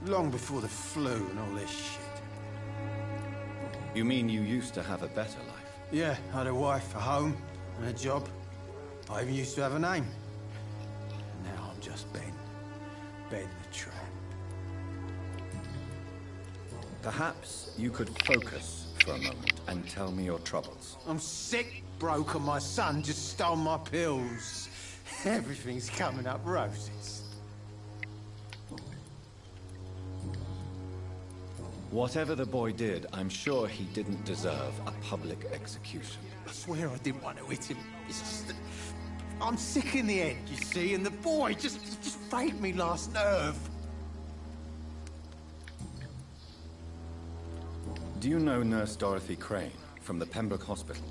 Long before the flu and all this shit. You mean you used to have a better life? Yeah, I had a wife, a home, and a job. I even used to have a name. And now I'm just Ben. Ben the Tramp. Perhaps you could focus for a moment and tell me your troubles. I'm sick, broke, and my son just stole my pills. Everything's coming up roses. Whatever the boy did, I'm sure he didn't deserve a public execution. I swear I didn't want to hit him. It's just that I'm sick in the head, you see, and the boy just frayed me last nerve. Do you know Nurse Dorothy Crane from the Pembroke Hospital?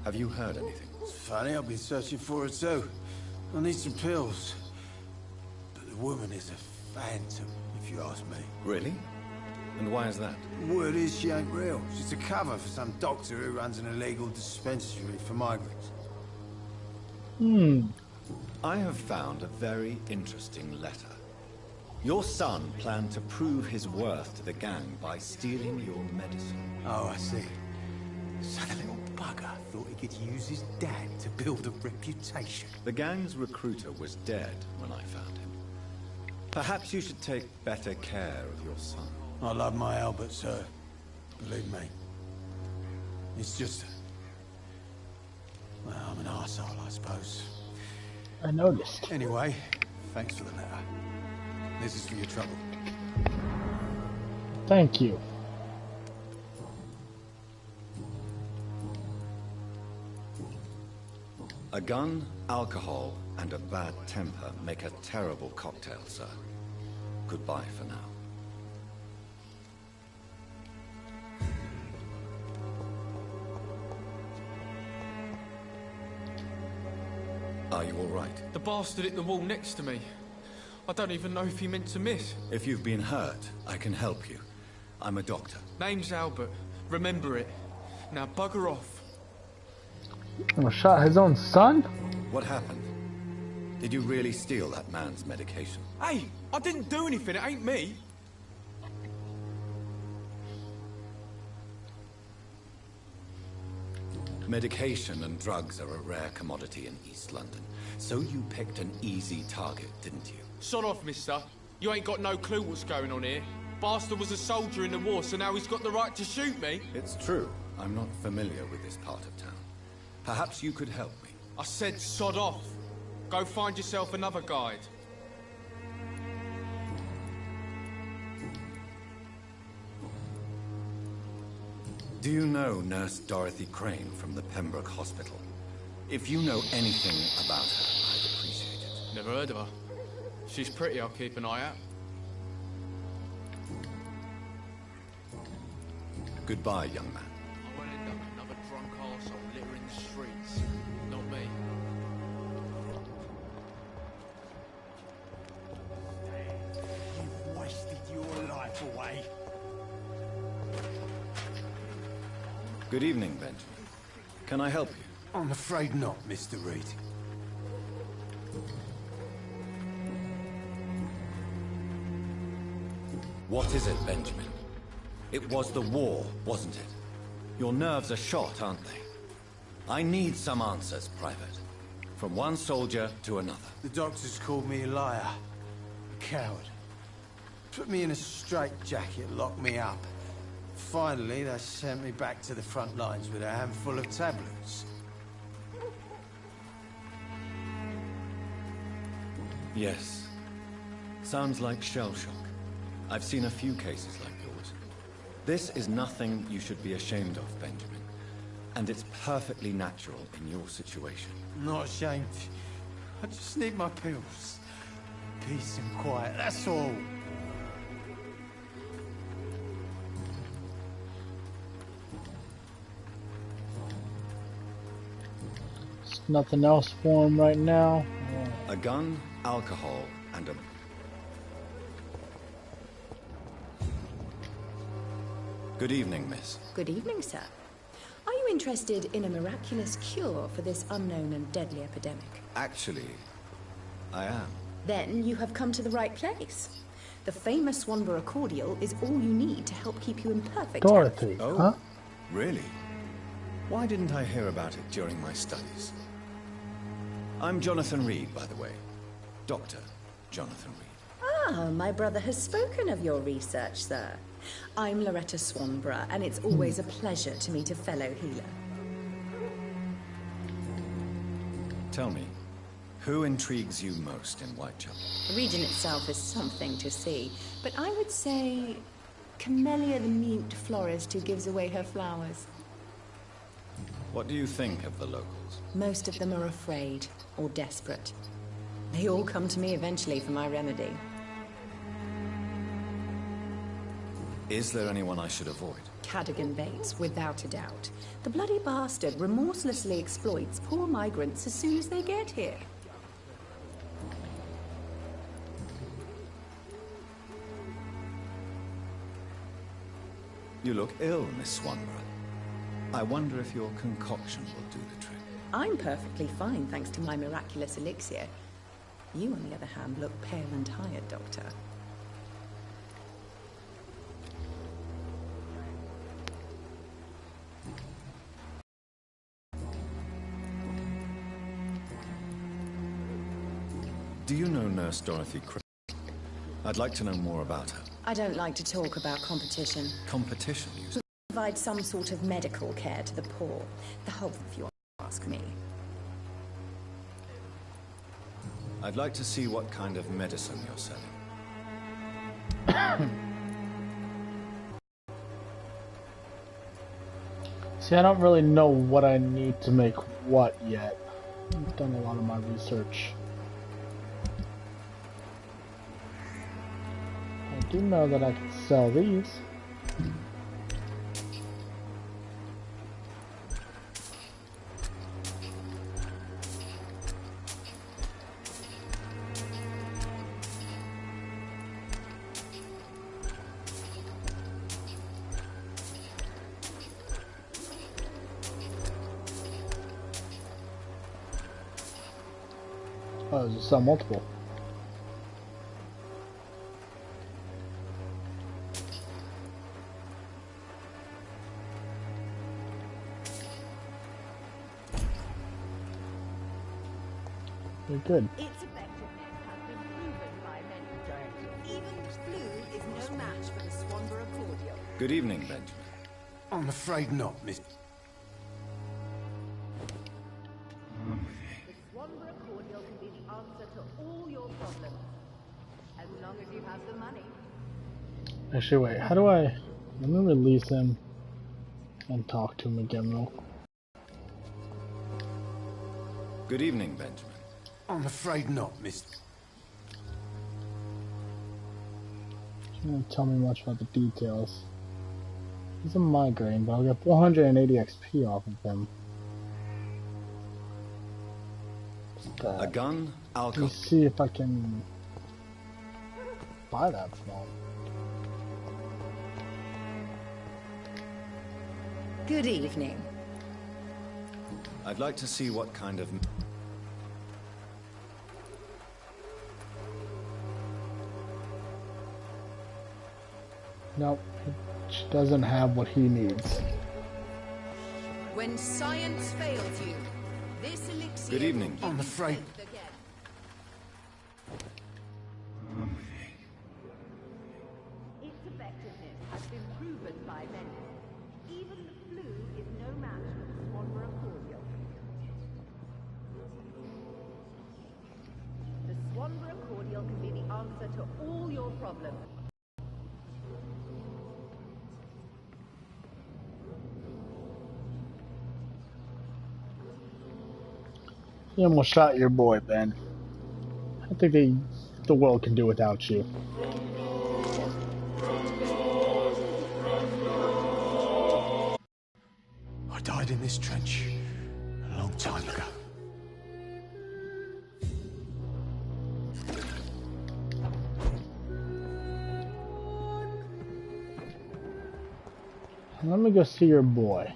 Have you heard anything? It's funny, I've been searching for her too. I need some pills. But the woman is a phantom, if you ask me. Really? And why is that? Word is she ain't real. She's a cover for some doctor who runs an illegal dispensary for migrants. I have found a very interesting letter. Your son planned to prove his worth to the gang by stealing your medicine. Oh, I see. So the little bugger thought he could use his dad to build a reputation. The gang's recruiter was dead when I found him. Perhaps you should take better care of your son. I love my Albert, sir. Believe me. It's just... well, I'm an arsehole, I suppose. I noticed. Anyway, thanks for the letter. This is for your trouble. Thank you. A gun, alcohol, and a bad temper make a terrible cocktail, sir. Goodbye for now. Are you all right? The bastard hit the wall next to me. I don't even know if he meant to miss. If you've been hurt, I can help you. I'm a doctor. Name's Albert. Remember it. Now bugger off. Shot his own son? What happened? Did you really steal that man's medication? Hey, I didn't do anything. It ain't me. Medication and drugs are a rare commodity in East London. So you picked an easy target, didn't you? Sod off, mister. You ain't got no clue what's going on here. Bastard was a soldier in the war, so now he's got the right to shoot me. It's true. I'm not familiar with this part of town. Perhaps you could help me. I said sod off. Go find yourself another guide. Do you know Nurse Dorothy Crane from the Pembroke Hospital? If you know anything about her, I'd appreciate it. Never heard of her. She's pretty, I'll keep an eye out. Goodbye, young man. I won't end up another drunk arsehole littering the streets. Not me. You've wasted your life away. Good evening, Benjamin. Can I help you? I'm afraid not, Mr. Reed. What is it, Benjamin? It was the war, wasn't it? Your nerves are shot, aren't they? I need some answers, Private. From one soldier to another. The doctors called me a liar. A coward. Put me in a straitjacket, locked me up. Finally, they sent me back to the front lines with a handful of tablets. Yes. Sounds like shell shock. I've seen a few cases like yours. This is nothing you should be ashamed of, Benjamin. And it's perfectly natural in your situation. I'm not ashamed. I just need my pills. Peace and quiet, that's all. There's nothing else for him right now. A gun, alcohol, and a... Good evening, miss. Good evening, sir. Are you interested in a miraculous cure for this unknown and deadly epidemic? Actually, I am. Then you have come to the right place. The famous Swanborough cordial is all you need to help keep you in perfect Dorothy, health. huh? Really? Why didn't I hear about it during my studies? I'm Jonathan Reed, by the way. Dr. Jonathan Reed. Ah, my brother has spoken of your research, sir. I'm Loretta Swanborough, and it's always a pleasure to meet a fellow healer. Tell me, who intrigues you most in Whitechapel? The region itself is something to see, but I would say Camellia the mute florist who gives away her flowers. What do you think of the locals? Most of them are afraid or desperate. They all come to me eventually for my remedy. Is there anyone I should avoid? Cadogan Bates, without a doubt. The bloody bastard remorselessly exploits poor migrants as soon as they get here. You look ill, Miss Swanborough. I wonder if your concoction will do the trick. I'm perfectly fine, thanks to my miraculous elixir. You, on the other hand, look pale and tired, Doctor. Do you know Nurse Dorothy I'd like to know more about her. I don't like to talk about competition. Competition, you say? Provide some sort of medical care to the poor. The whole, if you ask me. I'd like to see what kind of medicine you're selling. See, I don't really know what I need to make what yet. I've done a lot of my research. I do know that I can sell these. Oh, there's some multiple. They're good. Its effectiveness has been proven by many studies. Even flu is no match for the Swanborough cordial. Good evening, Benjamin. I'm afraid not, Miss. The Swanborough cordial can be the answer to all your problems. As long as you have the money. Actually, wait, how do I... Let me release him and talk to him again, though. Good evening, Benjamin. I'm afraid not, Miss. He didn't tell me much about the details. He's a migraine, but I'll get 480 XP off of him. A gun, alcohol. Let's see if I can buy that from him. Good evening. I'd like to see what kind of... Nope, he doesn't have what he needs. When science fails you, this elixir. Good evening. I'm afraid. Its effectiveness has been proven by many. Even the flu is no match for the Swanborough cordial. The Swanborough cordial can be the answer to all your problems. You almost shot your boy, Ben. I think the world can do without you. I died in this trench a long time ago. Let me go see your boy.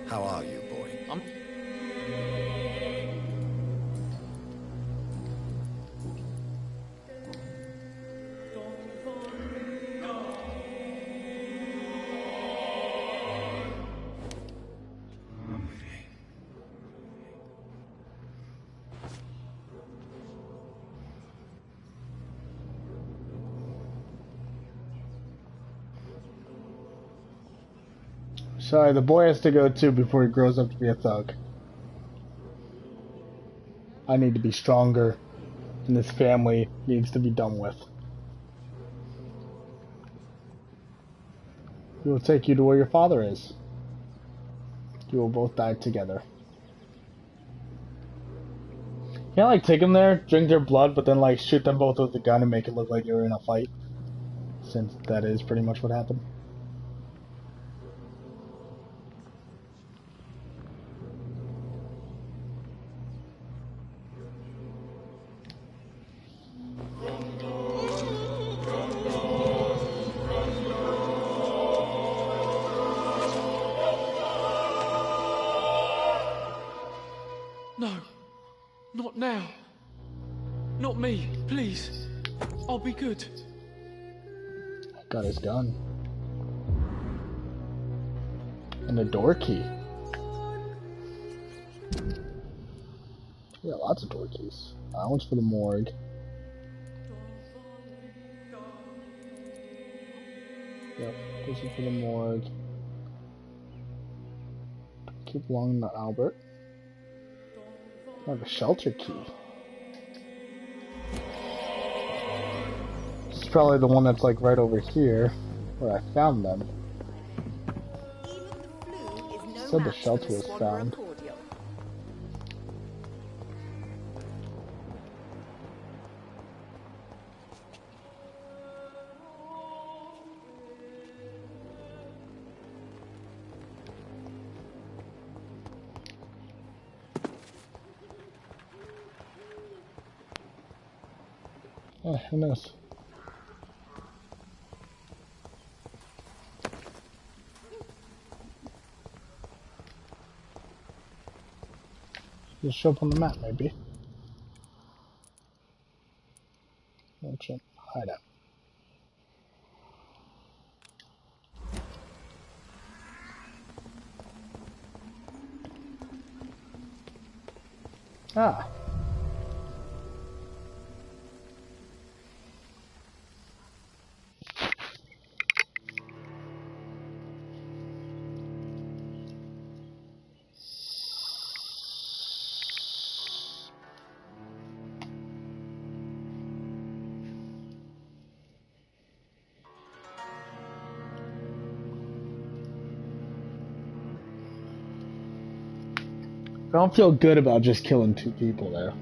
How are you, boy? Sorry, the boy has to go too before he grows up to be a thug. I need to be stronger, and this family needs to be done with. We will take you to where your father is. You will both die together. Can't like take them there, drink their blood, but then like shoot them both with a gun and make it look like you're in a fight. Since that is pretty much what happened. No. Not now. Not me, please. I'll be good. Got his gun. And a door key. Yeah, lots of door keys. That one's for the morgue. Yep, this is for the morgue. Keep belonging to Albert. I have a shelter key. This is probably the one that's like right over here, where I found them. Said the shelter was found. Oh, who knows? Just show up on the map, maybe. Merchant hideout. Ah. I don't feel good about just killing 2 people there.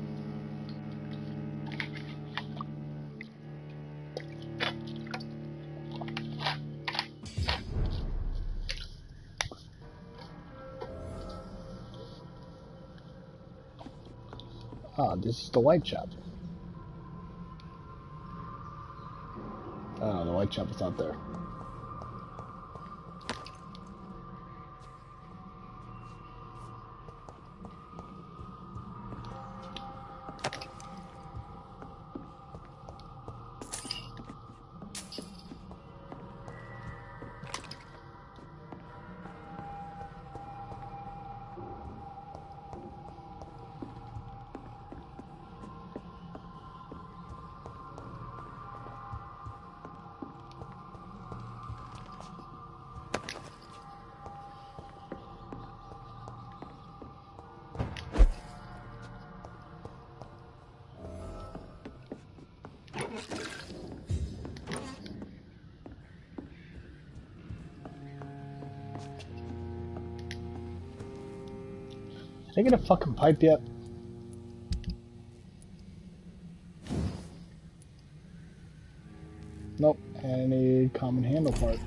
Ah, this is the Whitechapel. Oh, the Whitechapel's out there. Did I get a fucking pipe yet? Nope. And I need common handle part.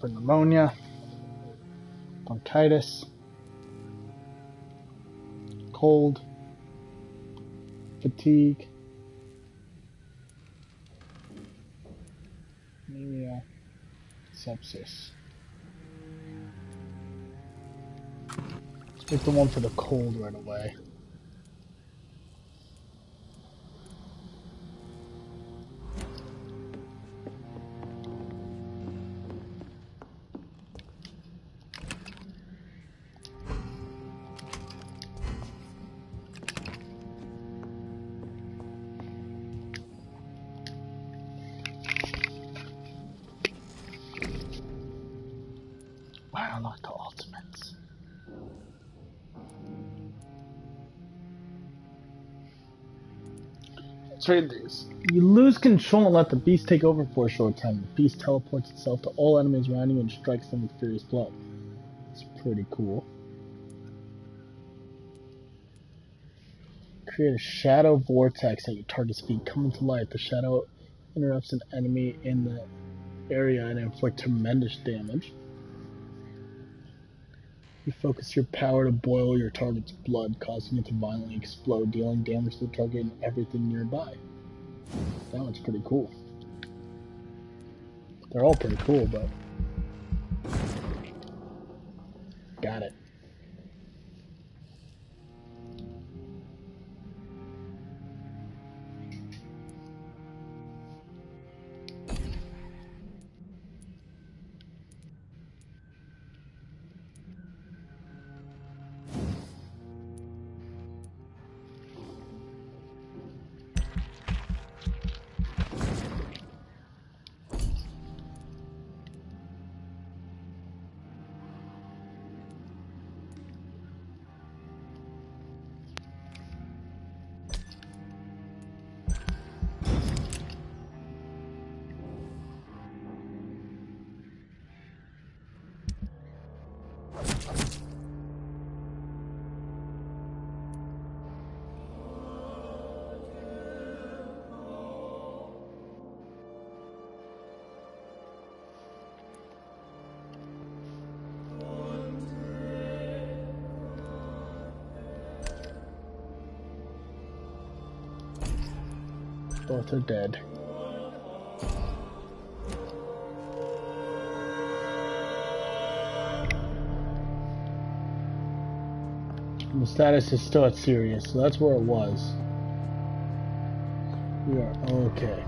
For pneumonia, bronchitis, cold, fatigue, anemia, sepsis. Let's pick the one for the cold right away. Wow, not the ultimates. Let's read these. You lose control and let the beast take over for a short time. The beast teleports itself to all enemies around you and strikes them with furious blow. It's pretty cool. Create a shadow vortex at your target's feet. Coming to life, the shadow interrupts an enemy in the area and inflict tremendous damage. You focus your power to boil your target's blood, causing it to violently explode, dealing damage to the target and everything nearby. That one's pretty cool. They're all pretty cool, but... Got it. Both are dead. And the status is still at serious, so that's where it was. We are okay.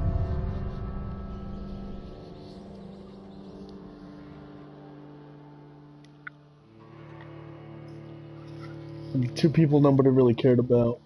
And 2 people nobody really cared about.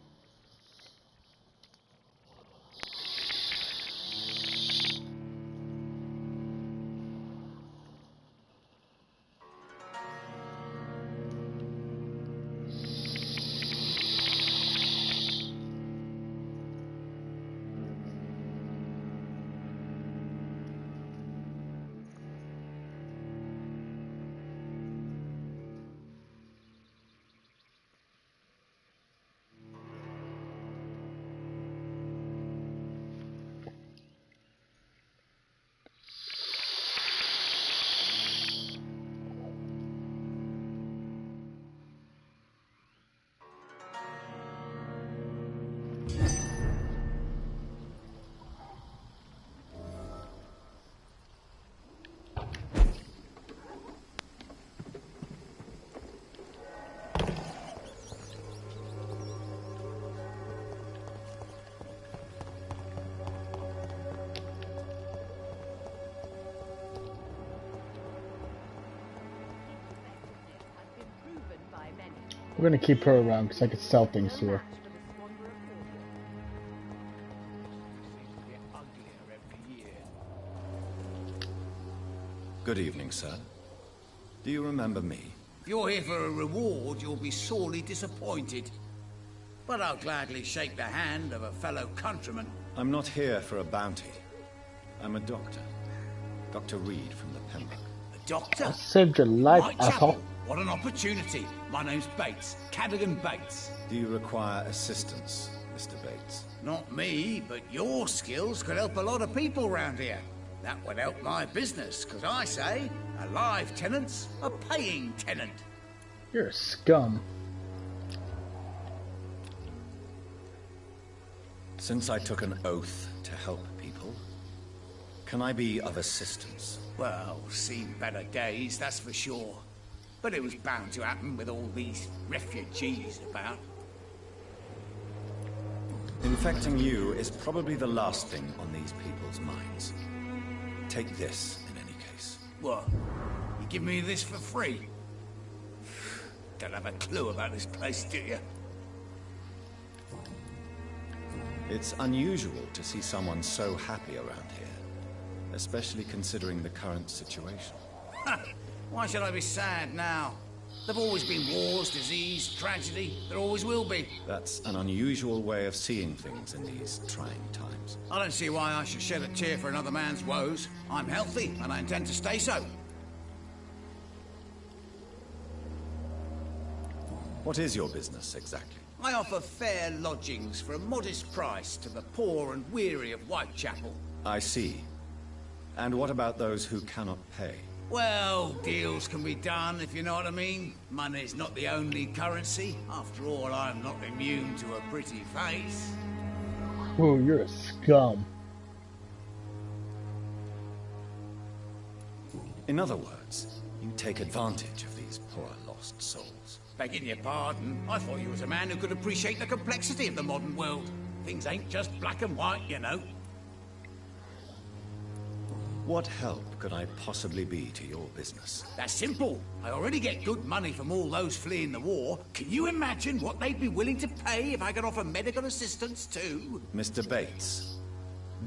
We're gonna keep her around because I can sell things to her. Good evening, sir. Do you remember me? If you're here for a reward, you'll be sorely disappointed. But I'll gladly shake the hand of a fellow countryman. I'm not here for a bounty. I'm a doctor. Dr. Reed from the Pembroke. A doctor? I saved your life, asshole. What an opportunity. My name's Bates. Cadogan Bates. Do you require assistance, Mr. Bates? Not me, but your skills could help a lot of people round here. That would help my business, because I say, a live tenant's a paying tenant. You're a scum. Since I took an oath to help people, can I be of assistance? Well, seen better days, that's for sure. But it was bound to happen with all these refugees about. Infecting you is probably the last thing on these people's minds. Take this, in any case. What? You give me this for free? Don't have a clue about this place, do you? It's unusual to see someone so happy around here, especially considering the current situation. Why should I be sad now? There've always been wars, disease, tragedy. There always will be. That's an unusual way of seeing things in these trying times. I don't see why I should shed a tear for another man's woes. I'm healthy, and I intend to stay so. What is your business, exactly? I offer fair lodgings for a modest price to the poor and weary of Whitechapel. I see. And what about those who cannot pay? Well, deals can be done, if you know what I mean. Money's not the only currency. After all, I'm not immune to a pretty face. Oh, you're a scum. In other words, you take advantage of these poor lost souls. Begging your pardon, I thought you was a man who could appreciate the complexity of the modern world. Things ain't just black and white, you know. What help could I possibly be to your business? That's simple. I already get good money from all those fleeing the war. Can you imagine what they'd be willing to pay if I could offer medical assistance too? Mr. Bates,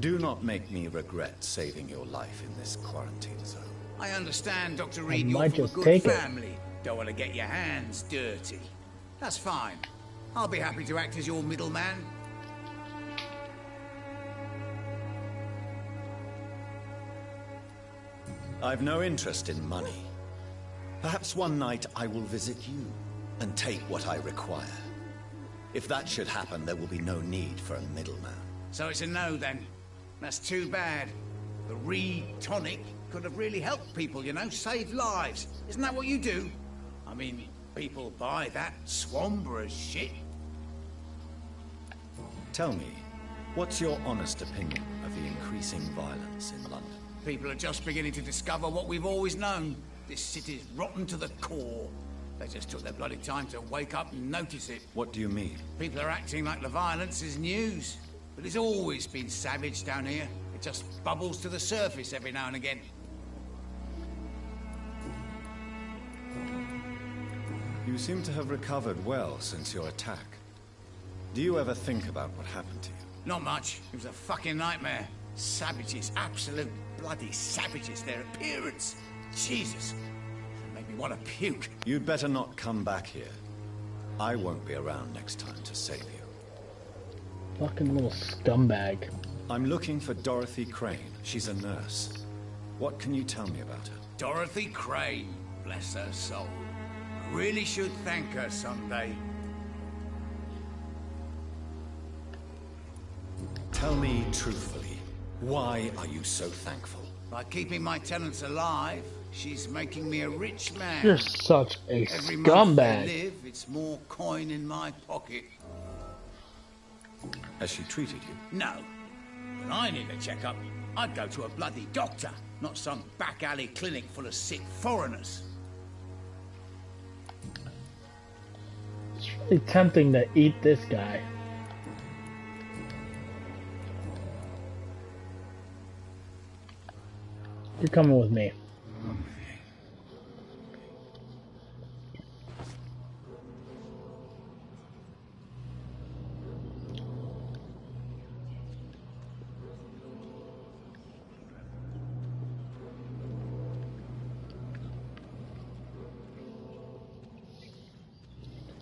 do not make me regret saving your life in this quarantine zone. I understand, Dr. Reed, I you're might from a just good take it. family. Don't want to get your hands dirty. That's fine. I'll be happy to act as your middleman. I've no interest in money. Perhaps one night I will visit you and take what I require. If that should happen, there will be no need for a middleman. So it's a no, then. That's too bad. The Reed tonic could have really helped people, you know, saved lives. Isn't that what you do? I mean, people buy that Swamburer's shit. Tell me, what's your honest opinion of the increasing violence in London? People are just beginning to discover what we've always known. This city's rotten to the core. They just took their bloody time to wake up and notice it. What do you mean? People are acting like the violence is news. But it's always been savage down here. It just bubbles to the surface every now and again. You seem to have recovered well since your attack. Do you ever think about what happened to you? Not much. It was a fucking nightmare. Savages, absolute bloody savages. Their appearance. Jesus. It made me want to puke. You'd better not come back here. I won't be around next time to save you. Fucking little scumbag. I'm looking for Dorothy Crane. She's a nurse. What can you tell me about her? Dorothy Crane. Bless her soul. I really should thank her someday. Tell me truthfully, why are you so thankful? By keeping my tenants alive, she's making me a rich man. You're such a Every month they scumbag. live, it's more coin in my pocket. Has she treated you? No. When I need a checkup, I'd go to a bloody doctor, not some back alley clinic full of sick foreigners. It's really tempting to eat this guy. You're coming with me.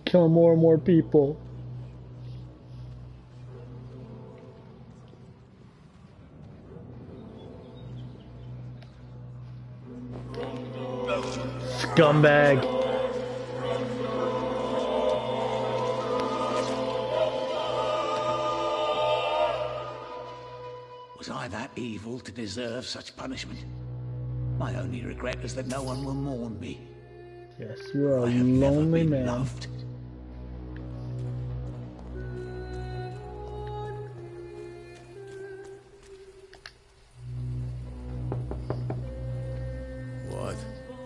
Killing more and more people. Scumbag. Was I that evil to deserve such punishment? My only regret is that no one will mourn me. Yes, you are a I have never lonely been man. loved.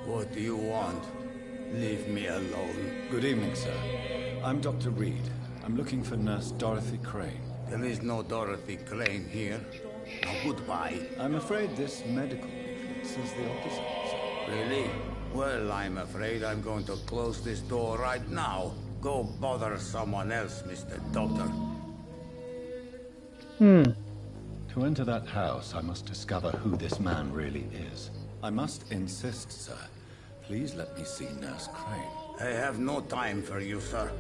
What do you want? Leave me alone. Good evening, sir. I'm Dr. Reed. I'm looking for Nurse Dorothy Crane. There is no Dorothy Crane here. Now, goodbye. I'm afraid this medical leaflet says the opposite, sir. Really? Well, I'm afraid I'm going to close this door right now. Go bother someone else, Mr. Doctor. To enter that house, I must discover who this man really is. I must insist, sir. Please let me see Nurse Crane. I have no time for you, sir.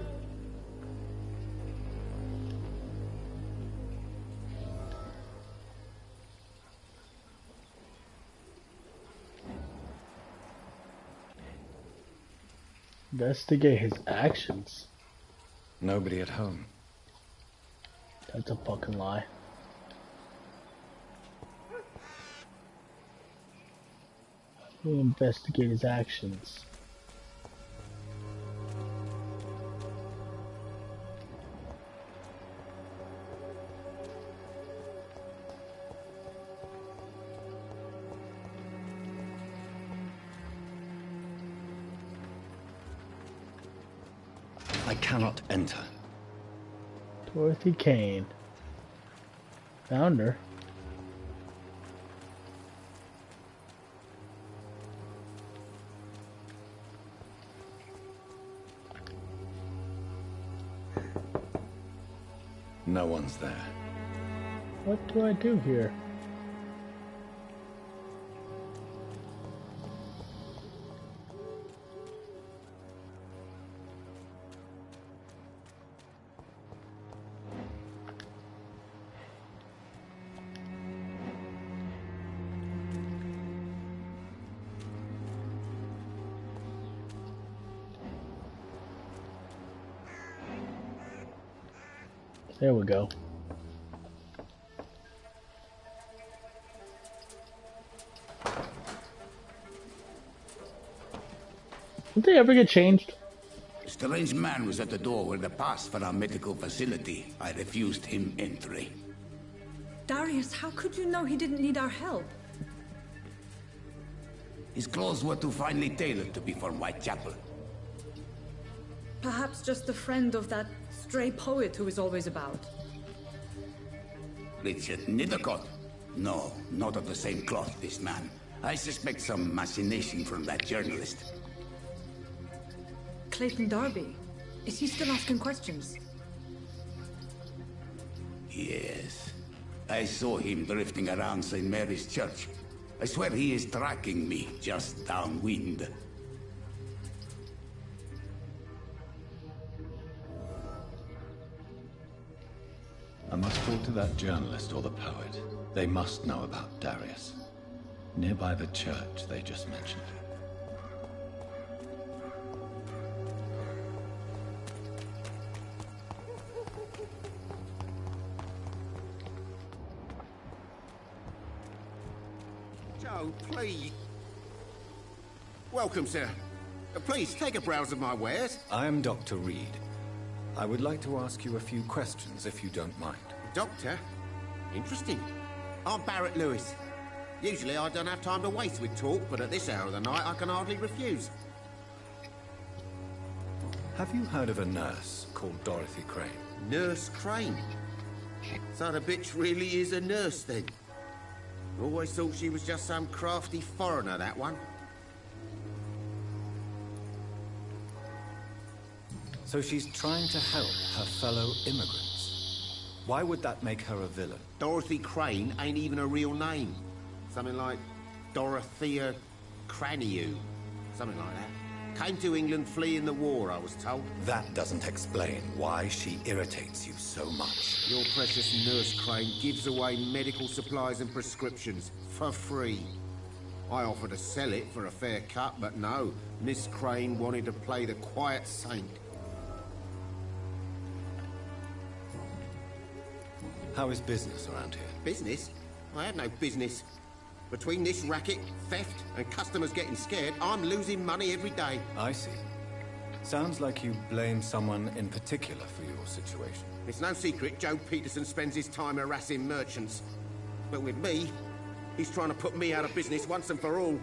Investigate his actions. Nobody at home. That's a fucking lie. We'll investigate his actions. I cannot enter. Dorothy Kane. Found her. No one's there. What do I do here? There we go. Did they ever get changed? A strange man was at the door with a pass for our medical facility. I refused him entry. Darius, how could you know he didn't need our help? His clothes were too finely tailored to be from Whitechapel. Perhaps just a friend of that stray poet who is always about. Richard Nithercott? No, not of the same cloth, this man. I suspect some machination from that journalist. Clayton Darby. Is he still asking questions? Yes. I saw him drifting around St. Mary's Church. I swear he is tracking me, just downwind. I must talk to that journalist or the poet. They must know about Darius. Nearby the church they just mentioned. Joe, please. Welcome, sir. Please, take a browse of my wares. I am Dr. Reed. I would like to ask you a few questions, if you don't mind. Doctor? Interesting. I'm Barrett Lewis. Usually I don't have time to waste with talk, but at this hour of the night I can hardly refuse. Have you heard of a nurse called Dorothy Crane? Nurse Crane? So the bitch really is a nurse, then? Always thought she was just some crafty foreigner, that one. So she's trying to help her fellow immigrants. Why would that make her a villain? Dorothy Crane ain't even a real name. Something like Dorothea Craniu. Something like that. Came to England fleeing the war, I was told. That doesn't explain why she irritates you so much. Your precious Nurse Crane gives away medical supplies and prescriptions for free. I offered to sell it for a fair cut, but no. Miss Crane wanted to play the quiet saint. How is business around here? Business? I have no business. Between this racket, theft, and customers getting scared, I'm losing money every day. I see. Sounds like you blame someone in particular for your situation. It's no secret Joe Peterson spends his time harassing merchants. But with me, he's trying to put me out of business once and for all.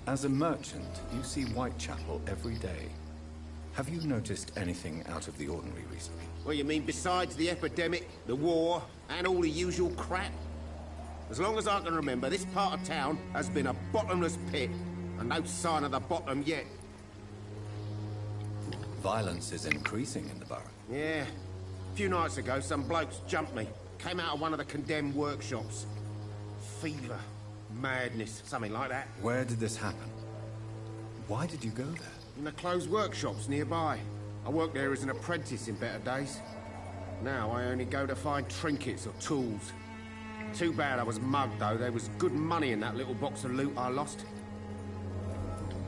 As a merchant, you see Whitechapel every day. Have you noticed anything out of the ordinary recently? What you mean besides the epidemic, the war, and all the usual crap? As long as I can remember, this part of town has been a bottomless pit, and no sign of the bottom yet. Violence is increasing in the borough. Yeah. A few nights ago, some blokes jumped me. Came out of one of the condemned workshops. Fever, madness, something like that. Where did this happen? Why did you go there? In the closed workshops nearby. I worked there as an apprentice in better days. Now I only go to find trinkets or tools. Too bad I was mugged, though. There was good money in that little box of loot I lost.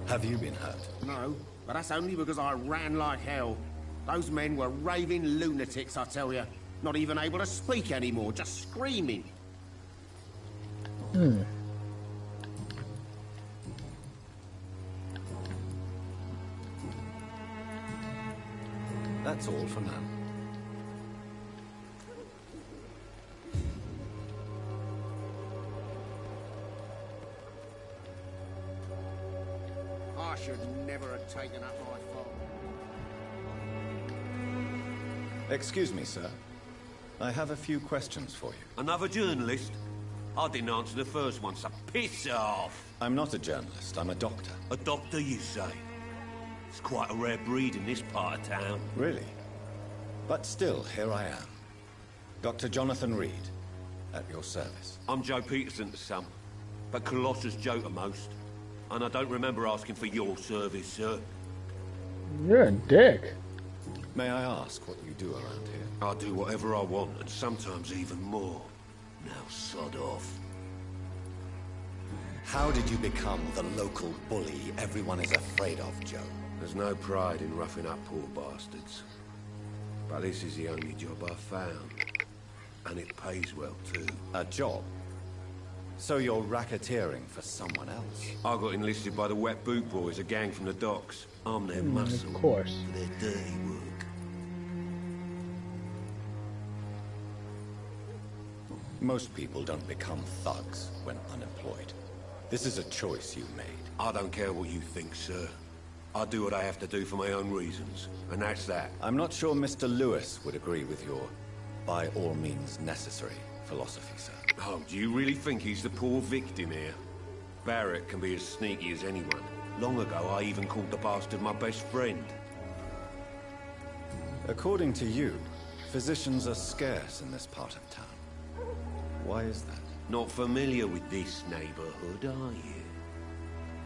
Have you been hurt? No, But that's only because I ran like hell. Those men were raving lunatics, I tell you. Not even able to speak anymore, just screaming. That's all for now. I should never have taken up my phone. Excuse me, sir. I have a few questions for you. Another journalist? I didn't answer the first one, so piss off! I'm not a journalist, I'm a doctor. A doctor, you say? It's quite a rare breed in this part of town. Really? But still, here I am. Dr. Jonathan Reed, at your service. I'm Joe Peterson to some, but Colossus Joe to most. And I don't remember asking for your service, sir. You're a dick. May I ask what you do around here? I do whatever I want, and sometimes even more. Now sod off. How did you become the local bully everyone is afraid of, Joe? There's no pride in roughing up poor bastards. But this is the only job I've found. And it pays well, too. A job? So you're racketeering for someone else? I got enlisted by the Wet Boot Boys, a gang from the docks. I'm their muscle. Of course. For their dirty work. Most people don't become thugs when unemployed. This is a choice you made. I don't care what you think, sir. I do what I have to do for my own reasons, and that's that. I'm not sure Mr. Lewis would agree with your by all means necessary philosophy, sir. Oh, do you really think he's the poor victim here? Barrett can be as sneaky as anyone. Long ago, I even called the bastard my best friend. According to you, physicians are scarce in this part of town. Why is that? Not familiar with this neighborhood, are you?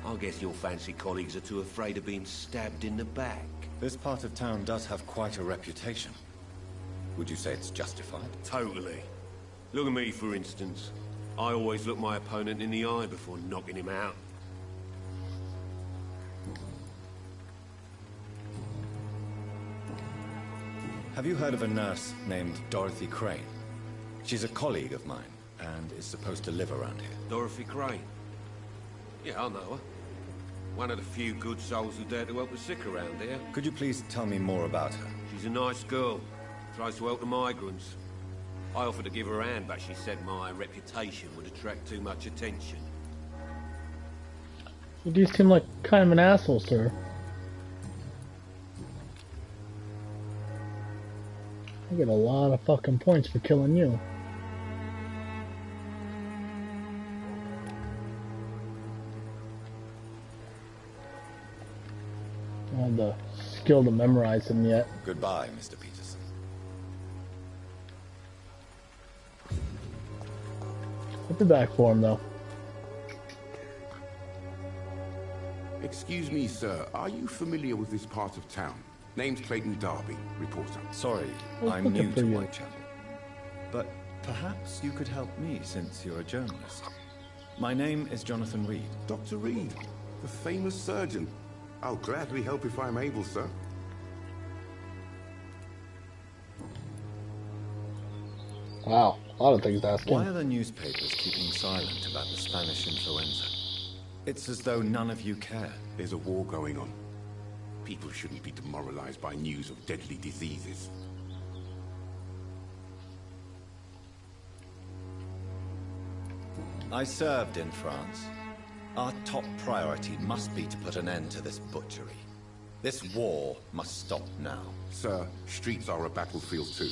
I guess your fancy colleagues are too afraid of being stabbed in the back. This part of town does have quite a reputation. Would you say it's justified? Totally. Look at me, for instance. I always look my opponent in the eye before knocking him out. Have you heard of a nurse named Dorothy Crane? She's a colleague of mine, and is supposed to live around here. Dorothy Crane? Yeah, I know her. One of the few good souls who dare to help the sick around here. Could you please tell me more about her? She's a nice girl. Tries to help the migrants. I offered to give her a hand, but she said my reputation would attract too much attention. You do seem like kind of an asshole, sir. I get a lot of fucking points for killing you. I don't have the skill to memorize them yet. Goodbye, Mr. Peterson. I'll be back for him, though. Excuse me, sir. Are you familiar with this part of town? Name's Clayton Darby, reporter. Sorry, I'm new to Whitechapel. But perhaps you could help me, since you're a journalist. My name is Jonathan Reed. Dr. Reed, the famous surgeon. I'll gladly help if I'm able, sir. Wow, a lot of things to ask him. Why are the newspapers keeping silent about the Spanish influenza? It's as though none of you care. There's a war going on. People shouldn't be demoralized by news of deadly diseases. I served in France. Our top priority must be to put an end to this butchery. This war must stop now. Sir, streets are a battlefield too.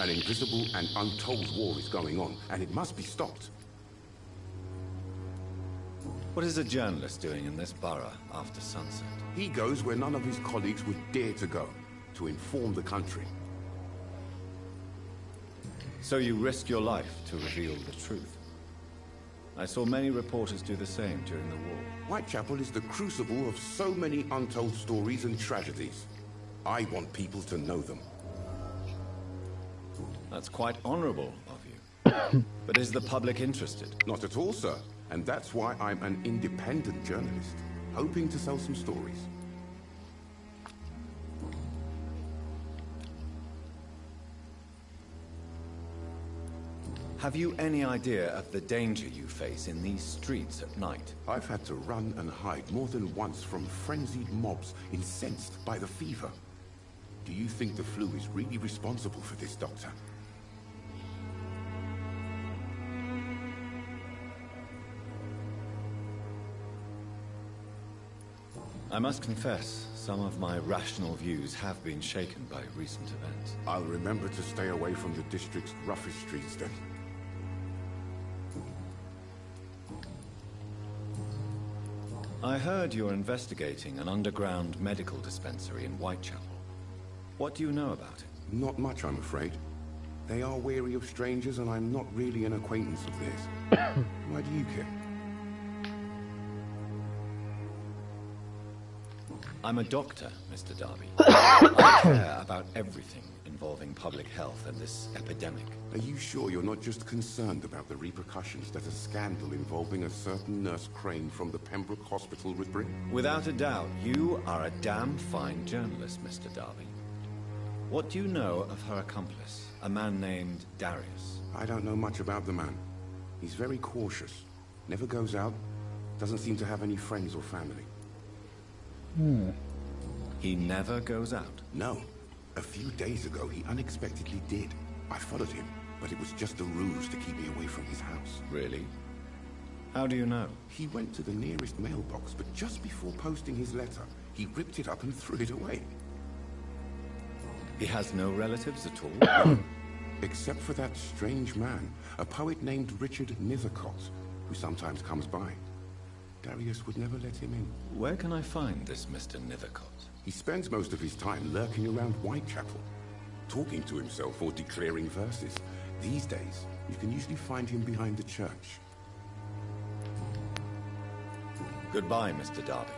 An invisible and untold war is going on, and it must be stopped. What is a journalist doing in this borough after sunset? He goes where none of his colleagues would dare to go, to inform the country. So you risk your life to reveal the truth. I saw many reporters do the same during the war. Whitechapel is the crucible of so many untold stories and tragedies. I want people to know them. That's quite honorable of you. But is the public interested? Not at all, sir. And that's why I'm an independent journalist, hoping to sell some stories. Have you any idea of the danger you face in these streets at night? I've had to run and hide more than once from frenzied mobs incensed by the fever. Do you think the flu is really responsible for this, Doctor? I must confess, some of my rational views have been shaken by recent events. I'll remember to stay away from the district's roughest streets then. I heard you're investigating an underground medical dispensary in Whitechapel. What do you know about it? Not much, I'm afraid. They are wary of strangers, and I'm not really an acquaintance of theirs. Why do you care? I'm a doctor, Mr. Darby. I care about everything involving public health and this epidemic. Are you sure you're not just concerned about the repercussions that a scandal involving a certain Nurse Crane from the Pembroke Hospital would bring? Without a doubt, you are a damn fine journalist, Mr. Darby. What do you know of her accomplice, a man named Darius? I don't know much about the man. He's very cautious. Never goes out. Doesn't seem to have any friends or family. He never goes out? No. A few days ago, he unexpectedly did. I followed him, but it was just a ruse to keep me away from his house. Really? How do you know? He went to the nearest mailbox, but just before posting his letter, he ripped it up and threw it away. He has no relatives at all? Except for that strange man, a poet named Richard Nethercott, who sometimes comes by. Darius would never let him in. Where can I find this Mr. Nethercott? He spends most of his time lurking around Whitechapel, talking to himself or declaring verses. These days, you can usually find him behind the church. Goodbye, Mr. Darby.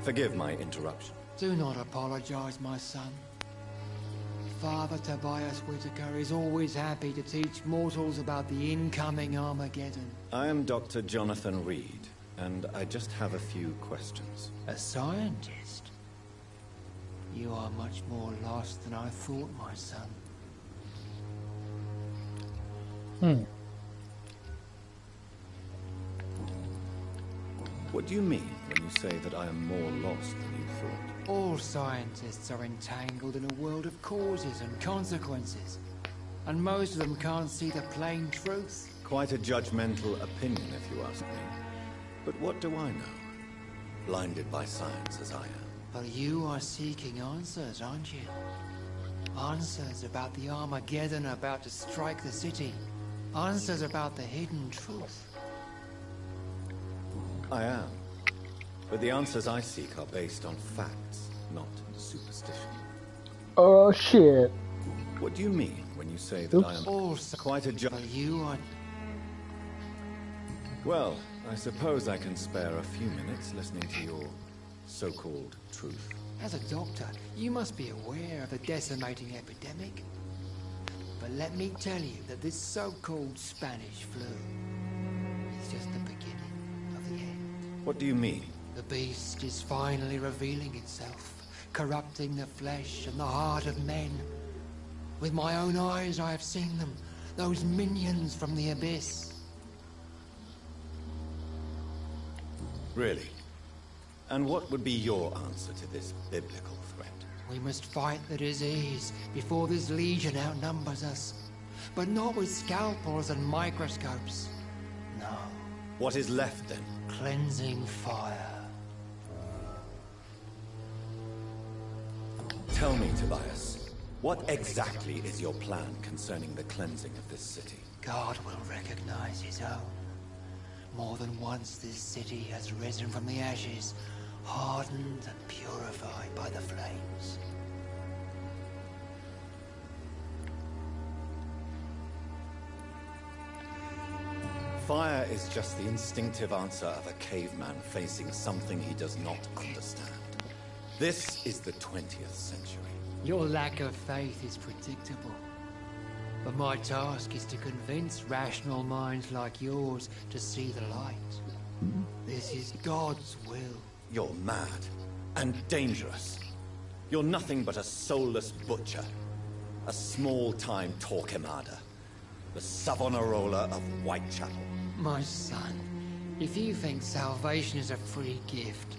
Forgive my interruption. Do not apologize, my son. Father Tobias Whitaker is always happy to teach mortals about the incoming Armageddon. I am Dr. Jonathan Reed, and I just have a few questions. A scientist? You are much more lost than I thought, my son. What do you mean when you say that I am more lost than you thought? All scientists are entangled in a world of causes and consequences, and most of them can't see the plain truth. Quite a judgmental opinion, if you ask me. But what do I know? Blinded by science as I am. But you are seeking answers, aren't you? Answers about the Armageddon about to strike the city. Answers about the hidden truth. I am. But the answers I seek are based on facts, not superstition. Oh, shit. What do you mean when you say that I am also quite a you are... Well, I suppose I can spare a few minutes listening to your so-called truth. As a doctor, you must be aware of the decimating epidemic. But let me tell you that this so-called Spanish flu is just the beginning of the end. What do you mean? The beast is finally revealing itself, corrupting the flesh and the heart of men. With my own eyes I have seen them, those minions from the abyss. Really? And what would be your answer to this biblical threat? We must fight the disease before this legion outnumbers us. But not with scalpels and microscopes. No. What is left then? Cleansing fire. Tell me, Tobias, what exactly is your plan concerning the cleansing of this city? God will recognize his own. More than once this city has risen from the ashes, hardened and purified by the flames. Fire is just the instinctive answer of a caveman facing something he does not understand. This is the 20th century. Your lack of faith is predictable. But my task is to convince rational minds like yours to see the light. This is God's will. You're mad and dangerous. You're nothing but a soulless butcher. A small-time Torquemada. The Savonarola of Whitechapel. My son, if you think salvation is a free gift,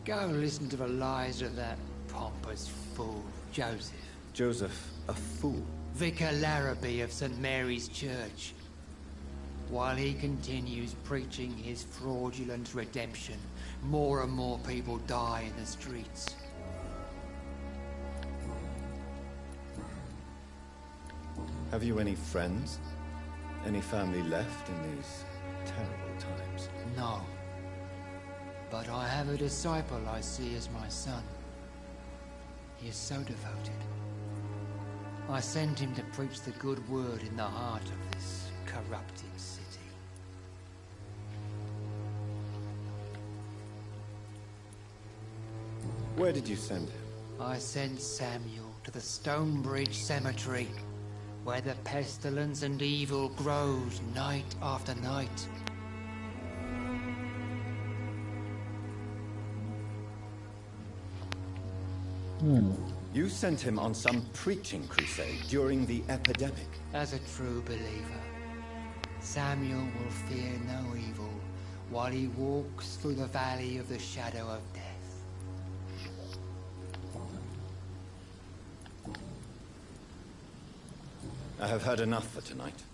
go listen to the lies of that pompous fool, Joseph. Joseph, a fool? Vicar Larrabee of St. Mary's Church. While he continues preaching his fraudulent redemption, more and more people die in the streets. Have you any friends? Any family left in these terrible times? No. But I have a disciple I see as my son. He is so devoted. I sent him to preach the good word in the heart of this corrupted city. Where did you send him? I sent Samuel to the Stonebridge Cemetery, where the pestilence and evil grows night after night. You sent him on some preaching crusade during the epidemic. As a true believer, Samuel will fear no evil while he walks through the valley of the shadow of death. I have heard enough for tonight.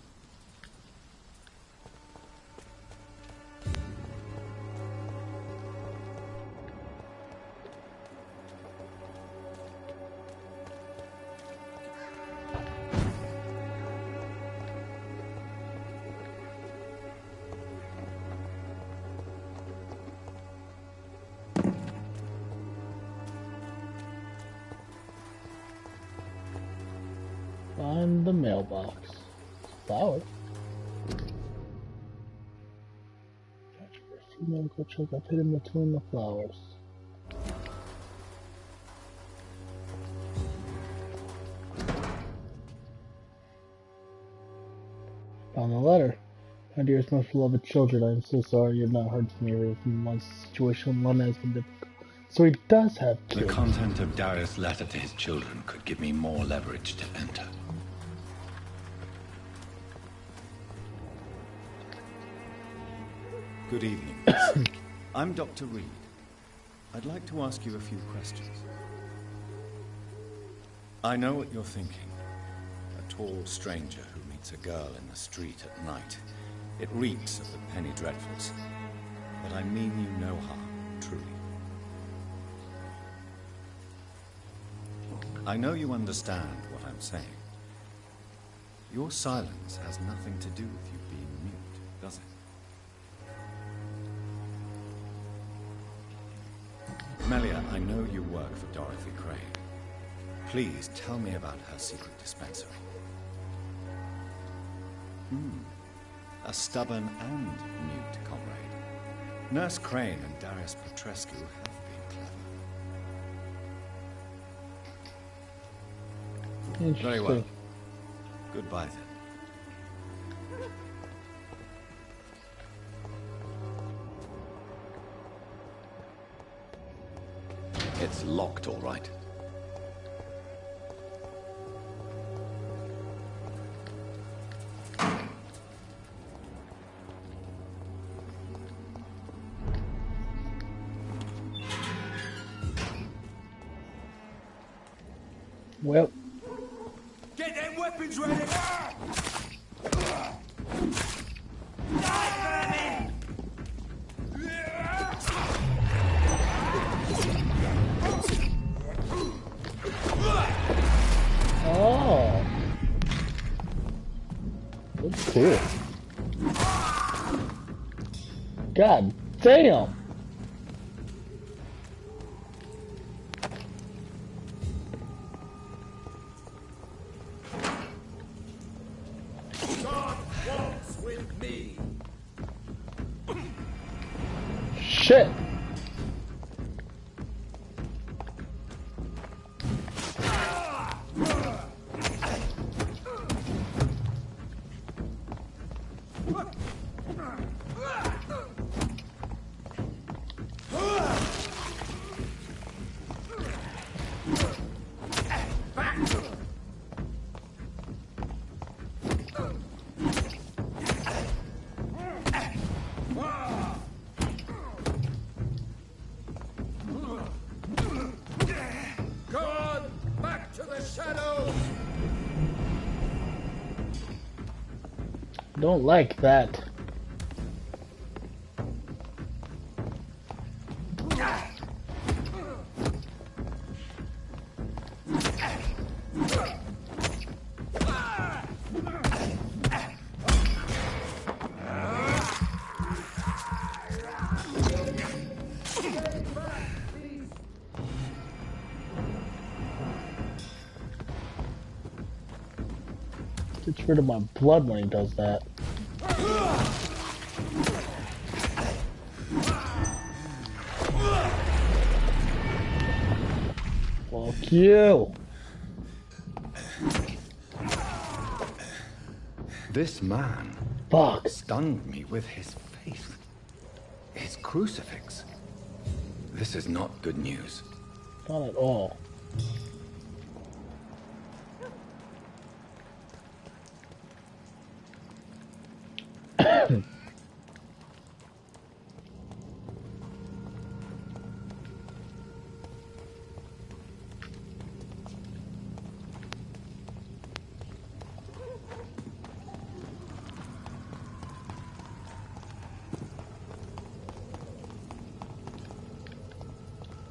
Find the mailbox. Flower. Catch for a few medical checkup hidden between the flowers. Found the letter. My dearest, most beloved children, I am so sorry you have not heard from me or from my situation in London has been difficult. So he does have kids. The content of Darius' letter to his children could give me more leverage to enter. Good evening. I'm Dr. Reed. I'd like to ask you a few questions. I know what you're thinking. A tall stranger who meets a girl in the street at night. It reeks of the penny dreadfuls. But I mean you no harm, truly. I know you understand what I'm saying. Your silence has nothing to do with you being mute, does it? Melia, I know you work for Dorothy Crane. Please tell me about her secret dispensary. A stubborn and mute comrade. Nurse Crane and Darius Petrescu have been clever. Very well. Goodbye then. It's locked, all right. Well. Get them weapons ready! Oh. That's cool. God damn. God walks with me. Shit. Don't like that. Gets rid of my blood when he does that. Fuck you! This man Fuck. stunned me with his faith. His crucifix. This is not good news. Not at all.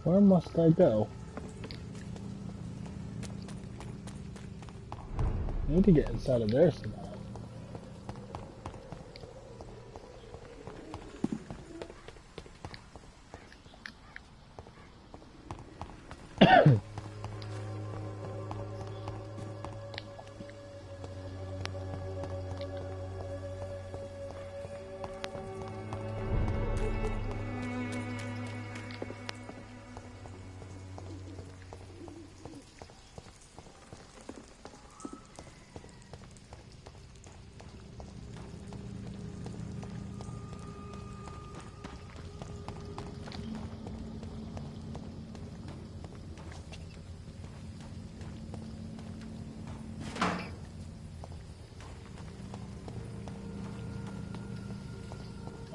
Where must I go? I need to get inside of there somehow.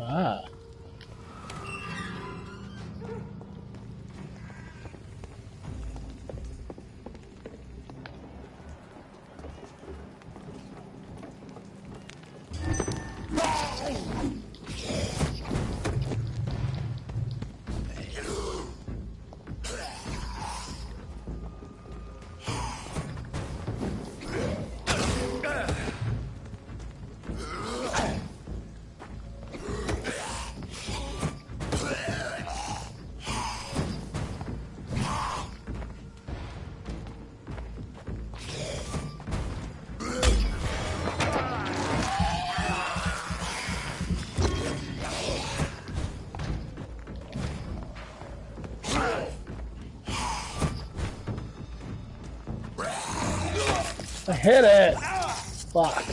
Ah. I hit it! Fuck.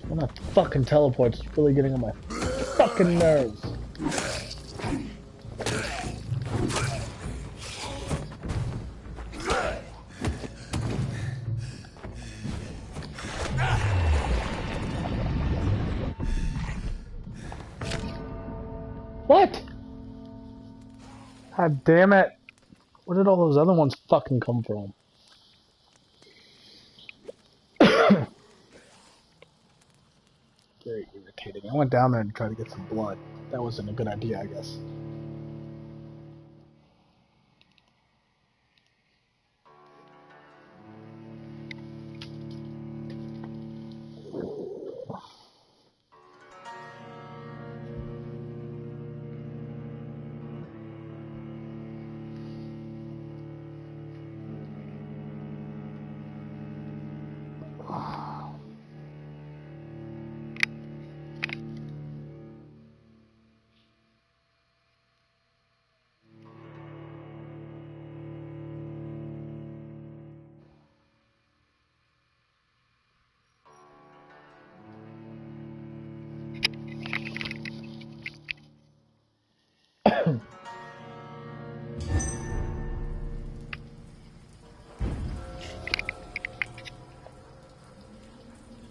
When that fucking teleport's really getting on my fucking nerves. What? God damn it. Where did all those other ones fucking come from? Very irritating. I went down there and tried to get some blood. That wasn't a good idea, I guess.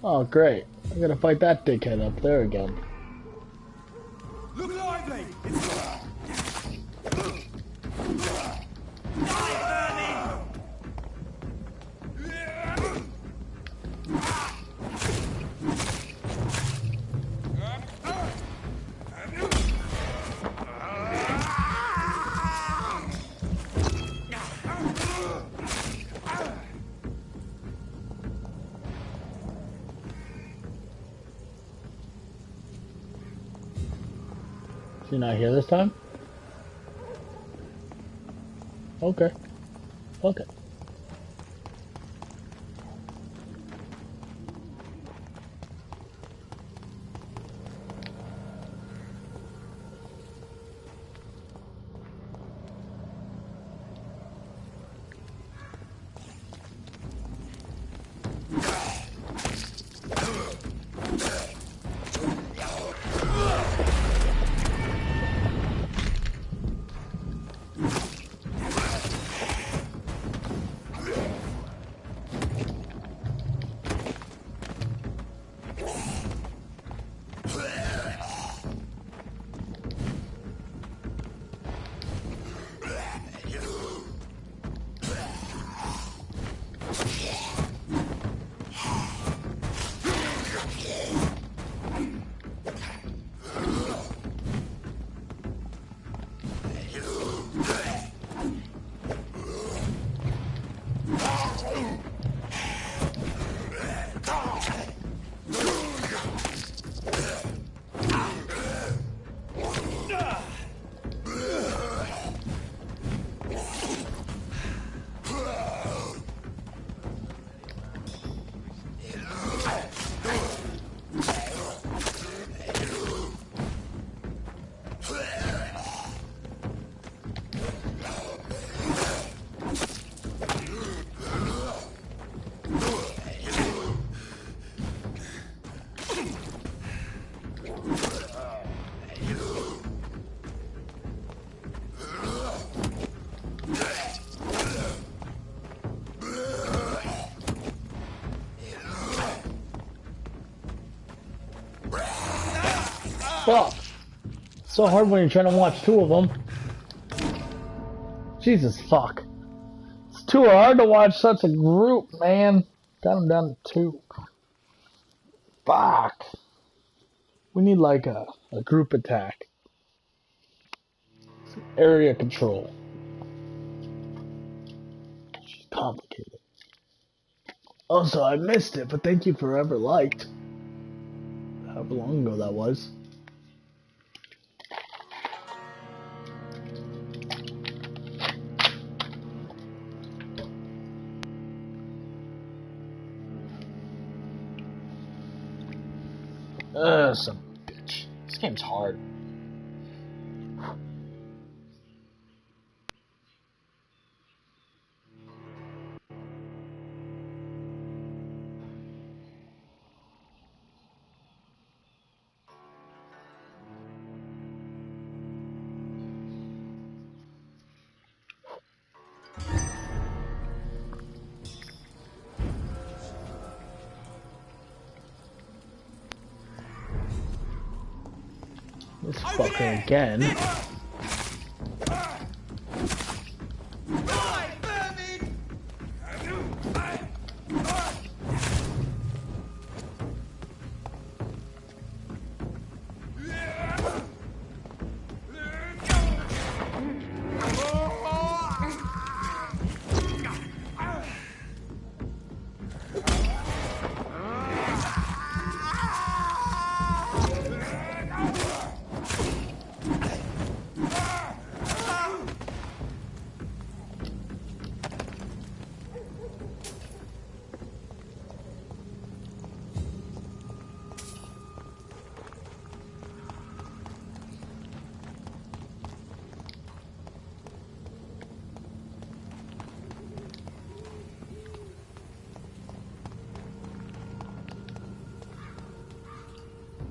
Oh, great. I'm gonna fight that dickhead up there again. Look lively! Is he not here this time? Okay. Okay. Fuck. So hard when you're trying to watch two of them. Jesus fuck. It's too hard to watch such a group, man. Got them down to two. Fuck. We need like a group attack. Area control. It's complicated. Also, I missed it, but thank you for whoever liked. However long ago that was. Some bitch. This game's hard. This fucker again.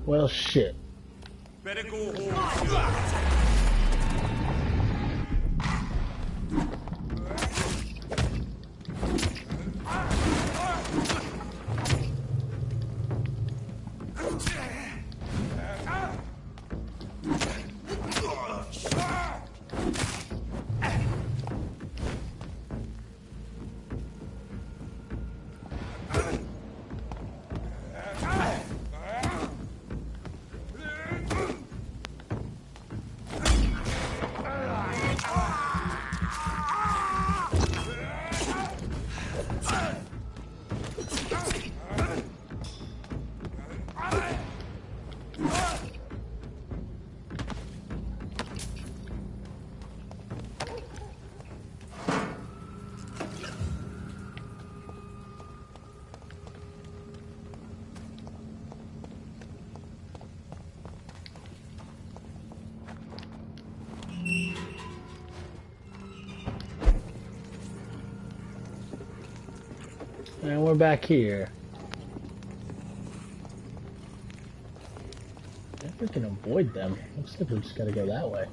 Well, shit. Better go home. going back here. If we can avoid them. Looks like we just gotta go that way.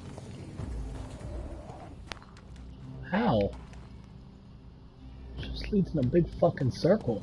How? It just leads in a big fucking circle.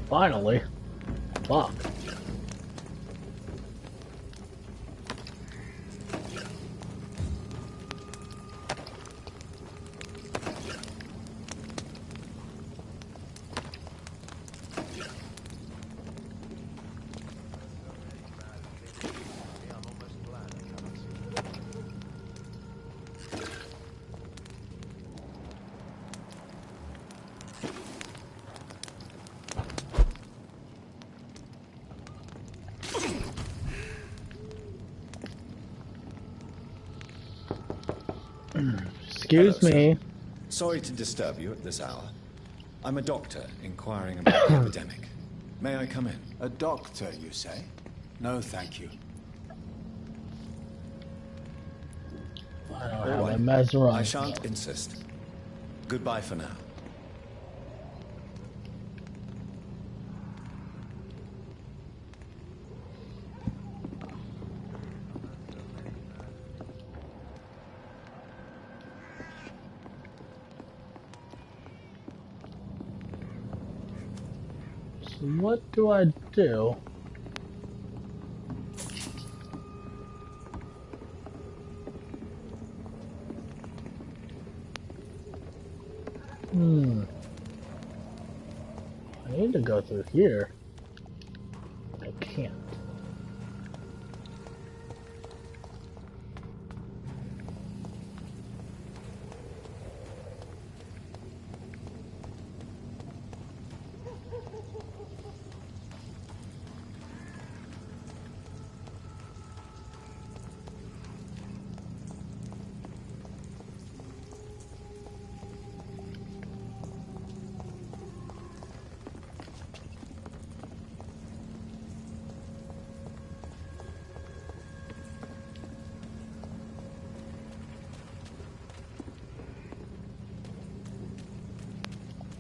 Finally. Fuck. Excuse Hello, me. sir. Sorry to disturb you at this hour. I'm a doctor inquiring about the epidemic. May I come in? A doctor, you say? No, thank you. I don't All have a right. mesmerized. I shan't insist. Goodbye for now. So what do I do? I need to go through here. I can't.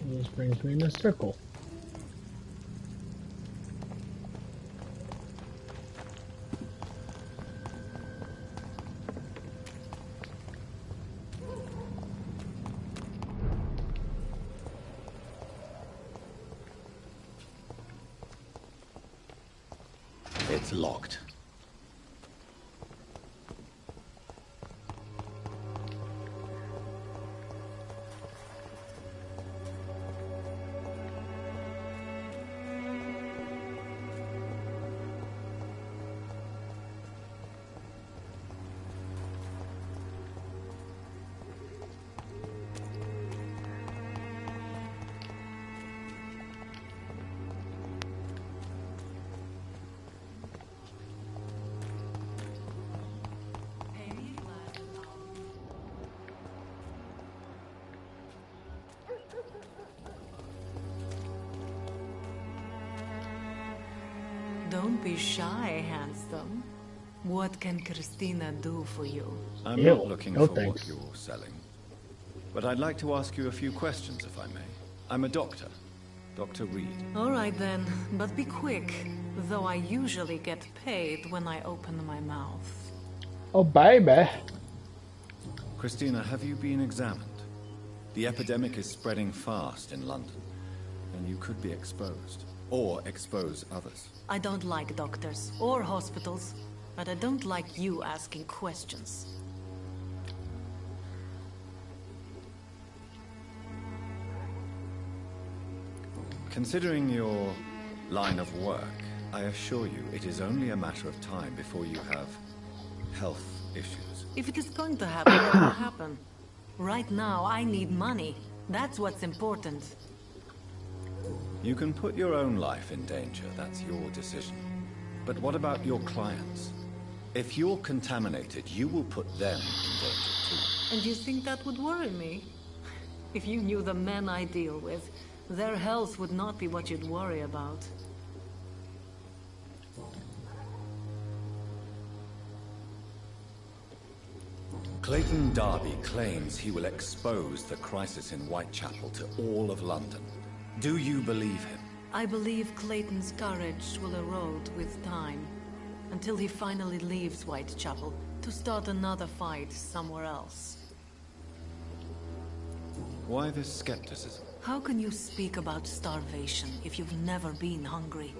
This brings me in a circle. It's locked. Don't be shy, handsome. What can Christina do for you? I'm not looking for what you're selling. But I'd like to ask you a few questions, if I may. I'm a doctor. Dr. Reed. All right then, but be quick. Though I usually get paid when I open my mouth. Oh, baby. Christina, have you been examined? The epidemic is spreading fast in London, and you could be exposed. Or expose others. I don't like doctors or hospitals. but I don't like you asking questions. Considering your line of work, I assure you it is only a matter of time before you have health issues. If it is going to happen, it will happen. Right now, I need money. That's what's important. You can put your own life in danger, that's your decision. But what about your clients? If you're contaminated, you will put them in danger too. And you think that would worry me? If you knew the men I deal with, their health would not be what you'd worry about. Clayton Darby claims he will expose the crisis in Whitechapel to all of London. Do you believe him? I believe Clayton's courage will erode with time, until he finally leaves Whitechapel to start another fight somewhere else. Why this skepticism? How can you speak about starvation if you've never been hungry?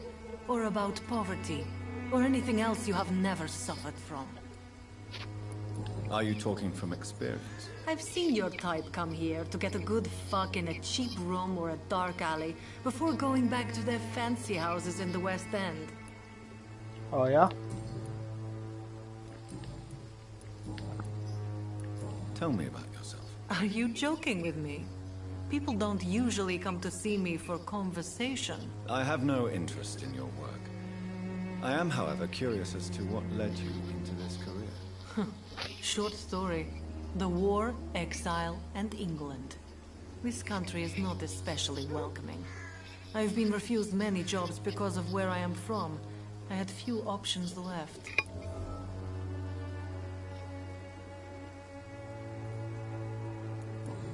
Or about poverty? Or anything else you have never suffered from? Are you talking from experience? I've seen your type come here to get a good fuck in a cheap room or a dark alley before going back to their fancy houses in the West End. Oh yeah? Tell me about yourself. Are you joking with me? People don't usually come to see me for conversation. I have no interest in your work. I am, however, curious as to what led you into this career. Short story. The war, exile, and England. This country is not especially welcoming. I've been refused many jobs because of where I am from. I had few options left.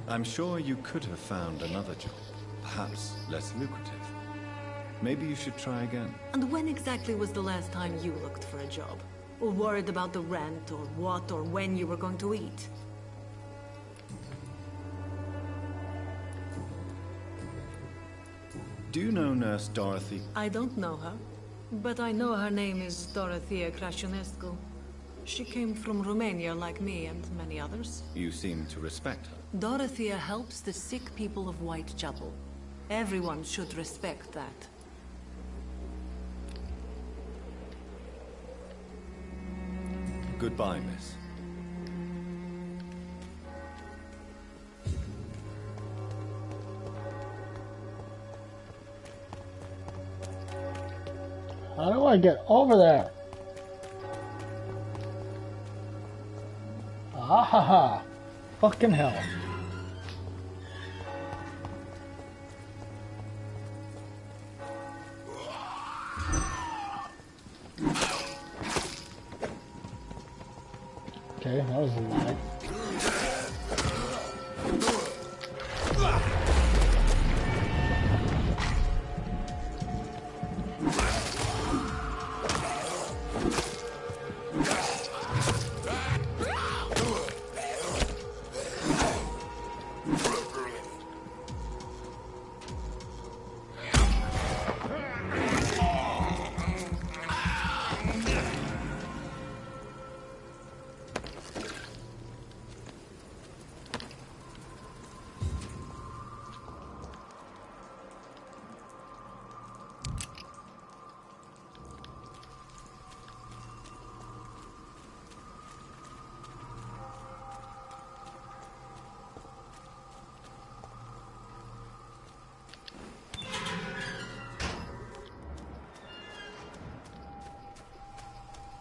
I'm sure you could have found another job, perhaps less lucrative. Maybe you should try again. And when exactly was the last time you looked for a job? Or worried about the rent, or what, or when you were going to eat? Do you know Nurse Dorothy? I don't know her, but I know her name is Dorothea Crasionescu. She came from Romania like me and many others. You seem to respect her. Dorothea helps the sick people of Whitechapel. Everyone should respect that. Goodbye, miss. How do I get over there? Ah ha ha. Fucking hell. Okay, that was a lie.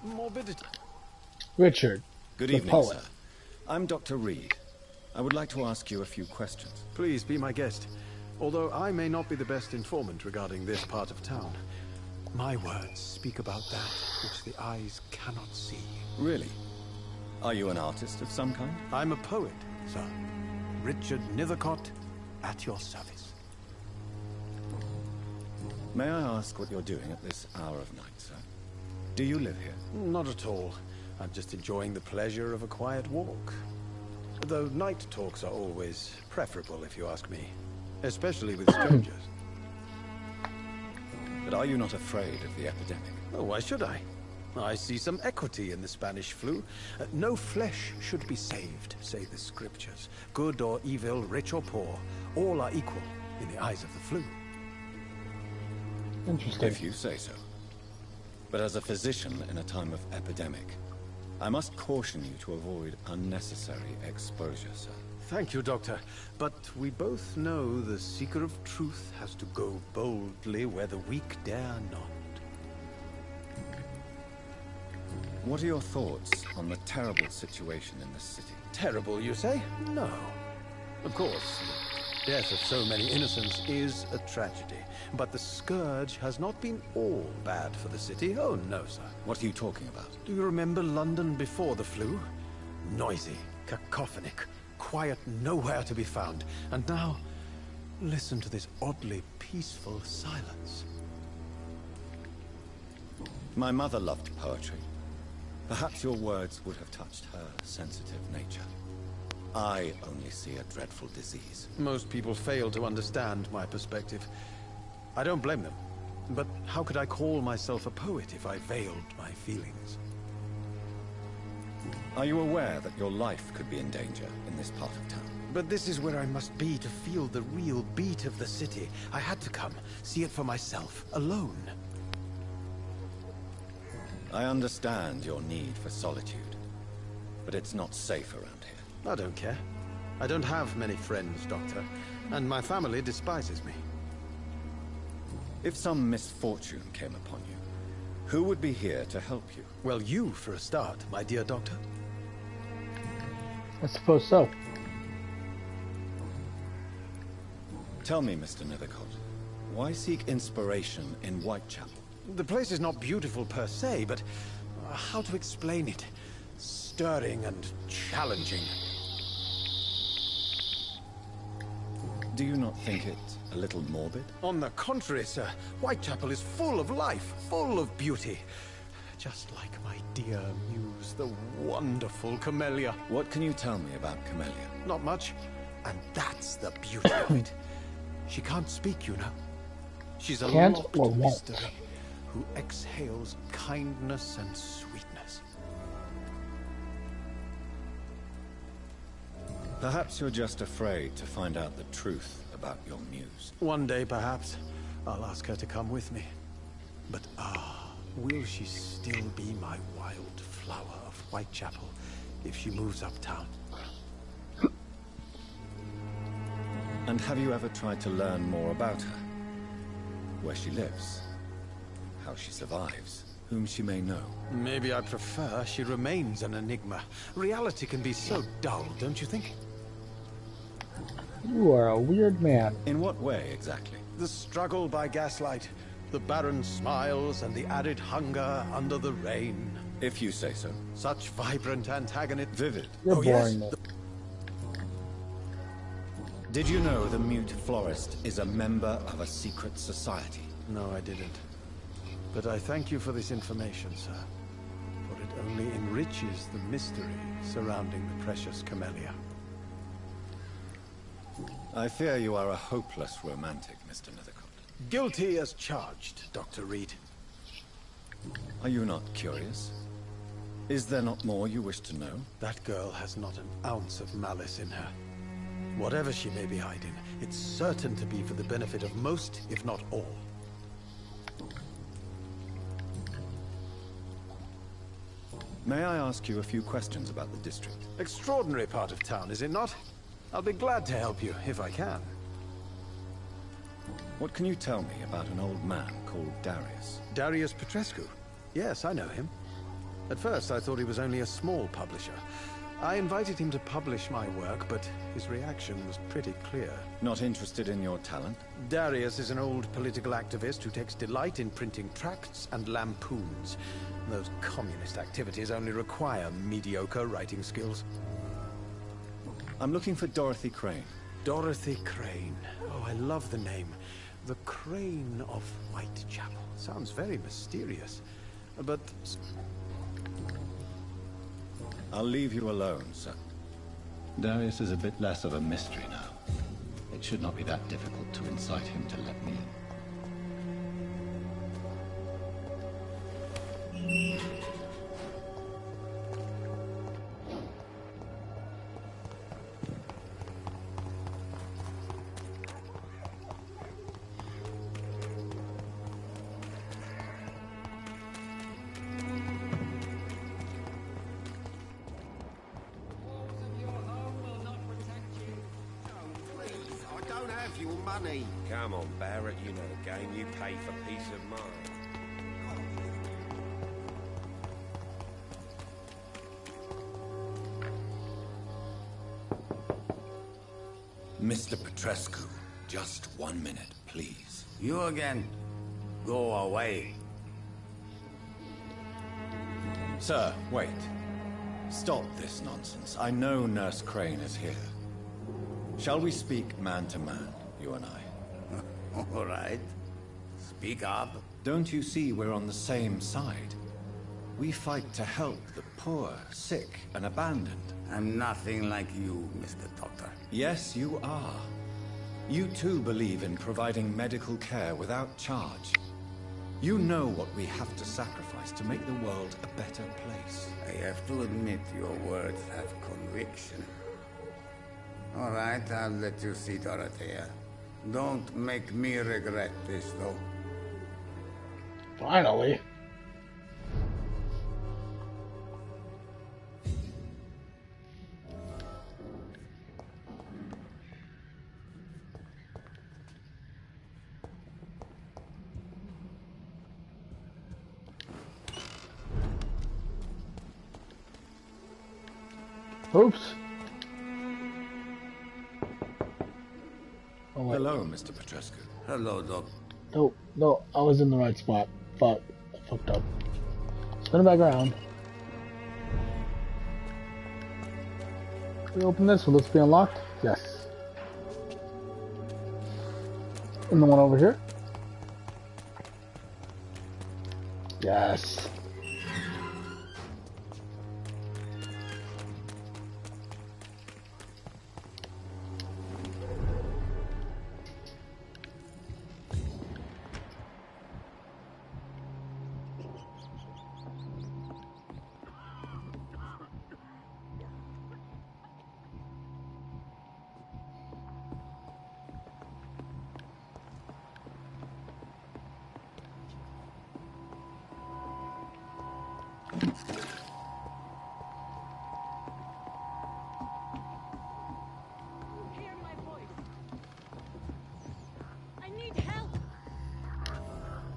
Morbidity. Richard. Good the evening, poet. sir. I'm Dr. Reed. I would like to ask you a few questions. Please be my guest. Although I may not be the best informant regarding this part of town, my words speak about that which the eyes cannot see. Really? Are you an artist of some kind? I'm a poet, sir. Richard Nethercott, at your service. May I ask what you're doing at this hour of night, sir? Do you live here? Not at all. I'm just enjoying the pleasure of a quiet walk. Though night talks are always preferable, if you ask me. Especially with strangers. But are you not afraid of the epidemic? Oh, why should I? I see some equity in the Spanish flu. No flesh should be saved, say the scriptures. Good or evil, rich or poor, all are equal in the eyes of the flu. Interesting. If you say so. But as a physician in a time of epidemic, I must caution you to avoid unnecessary exposure, sir. Thank you, Doctor. But we both know the seeker of truth has to go boldly where the weak dare not. What are your thoughts on the terrible situation in this city? Terrible, you say? No. Of course, the death of so many innocents is a tragedy. But the scourge has not been all bad for the city. Oh, no, sir. What are you talking about? Do you remember London before the flu? Noisy, cacophonic, quiet nowhere to be found. And now, listen to this oddly peaceful silence. My mother loved poetry. Perhaps your words would have touched her sensitive nature. I only see a dreadful disease. Most people fail to understand my perspective. I don't blame them. But how could I call myself a poet if I veiled my feelings? Are you aware that your life could be in danger in this part of town? But this is where I must be to feel the real beat of the city. I had to come, see it for myself, alone. I understand your need for solitude, but it's not safe around here. I don't care. I don't have many friends, Doctor, and my family despises me. If some misfortune came upon you, who would be here to help you? Well, you for a start, my dear Doctor. I suppose so. Tell me, Mr. Nethercott, why seek inspiration in Whitechapel? The place is not beautiful per se, but how to explain it? Stirring and challenging. Do you not think it a little morbid? On the contrary, sir. Whitechapel is full of life, full of beauty. Just like my dear muse, the wonderful Camellia. What can you tell me about Camellia? Not much. And that's the beauty of it. She can't speak, you know. She's a locked mystery who exhales kindness and sweetness. Perhaps you're just afraid to find out the truth about your muse. One day, perhaps, I'll ask her to come with me. But will she still be my wild flower of Whitechapel if she moves uptown? And have you ever tried to learn more about her? Where she lives? How she survives? Whom she may know? Maybe I prefer she remains an enigma. Reality can be so dull, don't you think? You are a weird man. In what way, exactly? The struggle by gaslight, the barren smiles, and the added hunger under the rain. If you say so. Such vibrant antagonism. Vivid. You're Yes. boring me. Did you know the mute florist is a member of a secret society? No, I didn't. But I thank you for this information, sir. For it only enriches the mystery surrounding the precious Camellia. I fear you are a hopeless romantic, Mr. Nethercott. Guilty as charged, Dr. Reed. Are you not curious? Is there not more you wish to know? That girl has not an ounce of malice in her. Whatever she may be hiding, it's certain to be for the benefit of most, if not all. May I ask you a few questions about the district? Extraordinary part of town, is it not? I'll be glad to help you, if I can. What can you tell me about an old man called Darius? Darius Petrescu? Yes, I know him. At first, I thought he was only a small publisher. I invited him to publish my work, but his reaction was pretty clear. Not interested in your talent? Darius is an old political activist who takes delight in printing tracts and lampoons. Those communist activities only require mediocre writing skills. I'm looking for Dorothy Crane. Dorothy Crane. Oh, I love the name. The Crane of Whitechapel. Sounds very mysterious. But... I'll leave you alone, sir. Darius is a bit less of a mystery now. It should not be that difficult to incite him to let me in. have your money. Come on, Barrett, you know the game. You pay for peace of mind. Mr. Petrescu, just 1 minute, please. You again. Go away. Sir, wait. Stop this nonsense. I know Nurse Crane is here. Shall we speak man to man, you and I? All right. Speak up. Don't you see we're on the same side? We fight to help the poor, sick, and abandoned. I'm nothing like you, Mr. Doctor. Yes, you are. You too believe in providing medical care without charge. You know what we have to sacrifice to make the world a better place. I have to admit your words have conviction. All right, I'll let you see Dorothea. Don't make me regret this, though. Finally. Oops. Oh, hello, Mr. Petrescu. Hello, Doc. No, no, I was in the right spot. Fuck. I fucked up. Spin it back around. Can we open this? Will this be unlocked? Yes. And the one over here? Yes.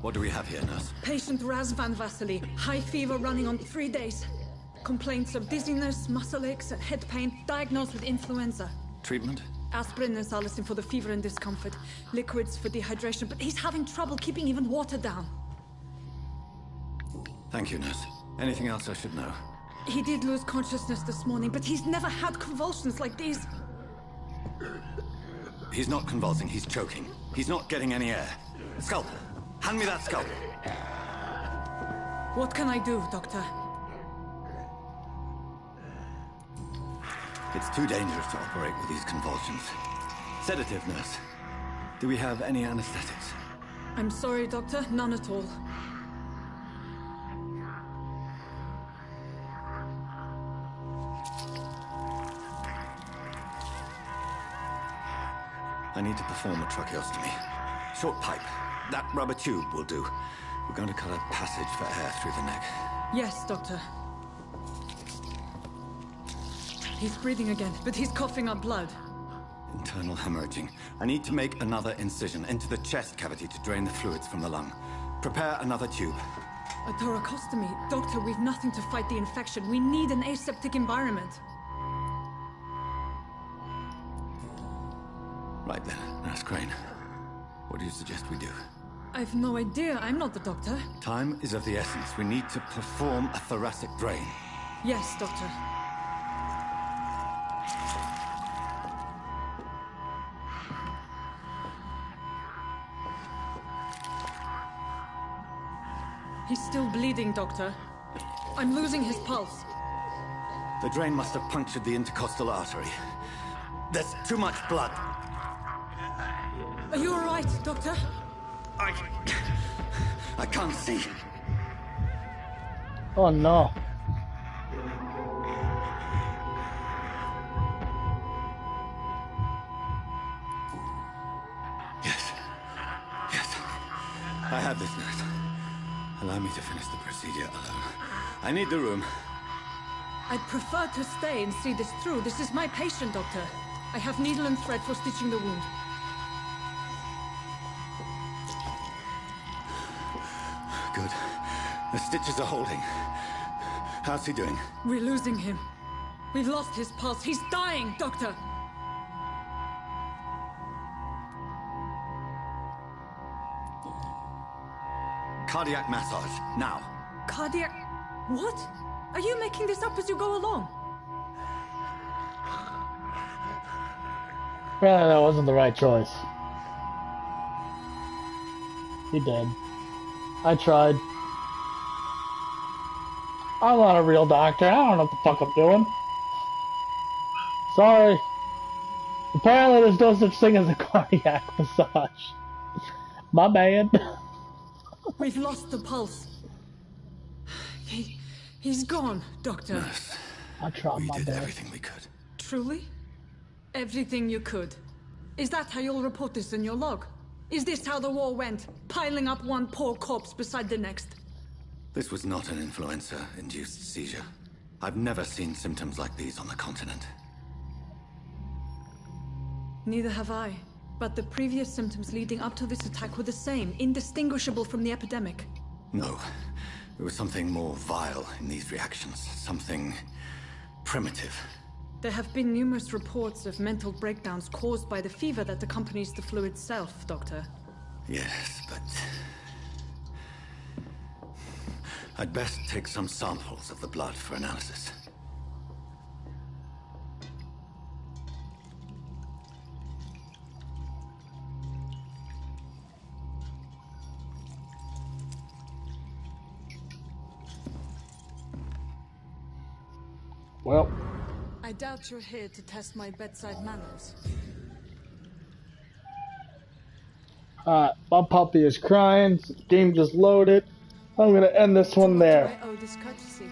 What do we have here, nurse? Patient Raz Van Vasily. High fever running on 3 days. Complaints of dizziness, muscle aches, and head pain. Diagnosed with influenza. Treatment? Aspirin and salicin for the fever and discomfort. Liquids for dehydration, but he's having trouble keeping even water down. Thank you, nurse. Anything else I should know? He did lose consciousness this morning, but he's never had convulsions like these. He's not convulsing, he's choking. He's not getting any air. Sculp! Hand me that sculp! What can I do, Doctor? It's too dangerous to operate with these convulsions. Sedative, nurse. Do we have any anesthetics? I'm sorry, Doctor. None at all. I need to perform a tracheostomy. Short pipe. That rubber tube will do. We're going to cut a passage for air through the neck. Yes, Doctor. He's breathing again, but he's coughing up blood. Internal hemorrhaging. I need to make another incision into the chest cavity to drain the fluids from the lung. Prepare another tube. A thoracostomy. Doctor, we've nothing to fight the infection. We need an aseptic environment. Right then, Nurse Crane. What do you suggest we do? I've no idea. I'm not the doctor. Time is of the essence. We need to perform a thoracic drain. Yes, Doctor. He's still bleeding, Doctor. I'm losing his pulse. The drain must have punctured the intercostal artery. There's too much blood. Are you all right, Doctor? I can't see. Oh no. Yes. Yes. I have this, nurse. Allow me to finish the procedure alone. I need the room. I'd prefer to stay and see this through. This is my patient, Doctor. I have needle and thread for stitching the wound. good. The stitches are holding. How's he doing? We're losing him. We've lost his pulse. He's dying, Doctor! Cardiac massage, now. Cardiac... What? Are you making this up as you go along? Well, that wasn't the right choice. He did. I tried. I'm not a real doctor. I don't know what the fuck I'm doing. Sorry. Apparently there's no such thing as a cardiac massage. My bad. We've lost the pulse. He's gone, Doctor. Nurse, I tried my did best. everything we could. Truly? Everything you could? Is that how you'll report this in your log? Is this how the war went? Piling up one poor corpse beside the next? This was not an influenza-induced seizure. I've never seen symptoms like these on the continent. Neither have I. But the previous symptoms leading up to this attack were the same, indistinguishable from the epidemic. No. There was something more vile in these reactions. Something primitive. There have been numerous reports of mental breakdowns caused by the fever that accompanies the flu itself, Doctor. Yes, but... I'd best take some samples of the blood for analysis. Well, I doubt you're here to test my bedside manners. my puppy is crying. So the game just loaded. I'm gonna end this one there. I owe this courtesy.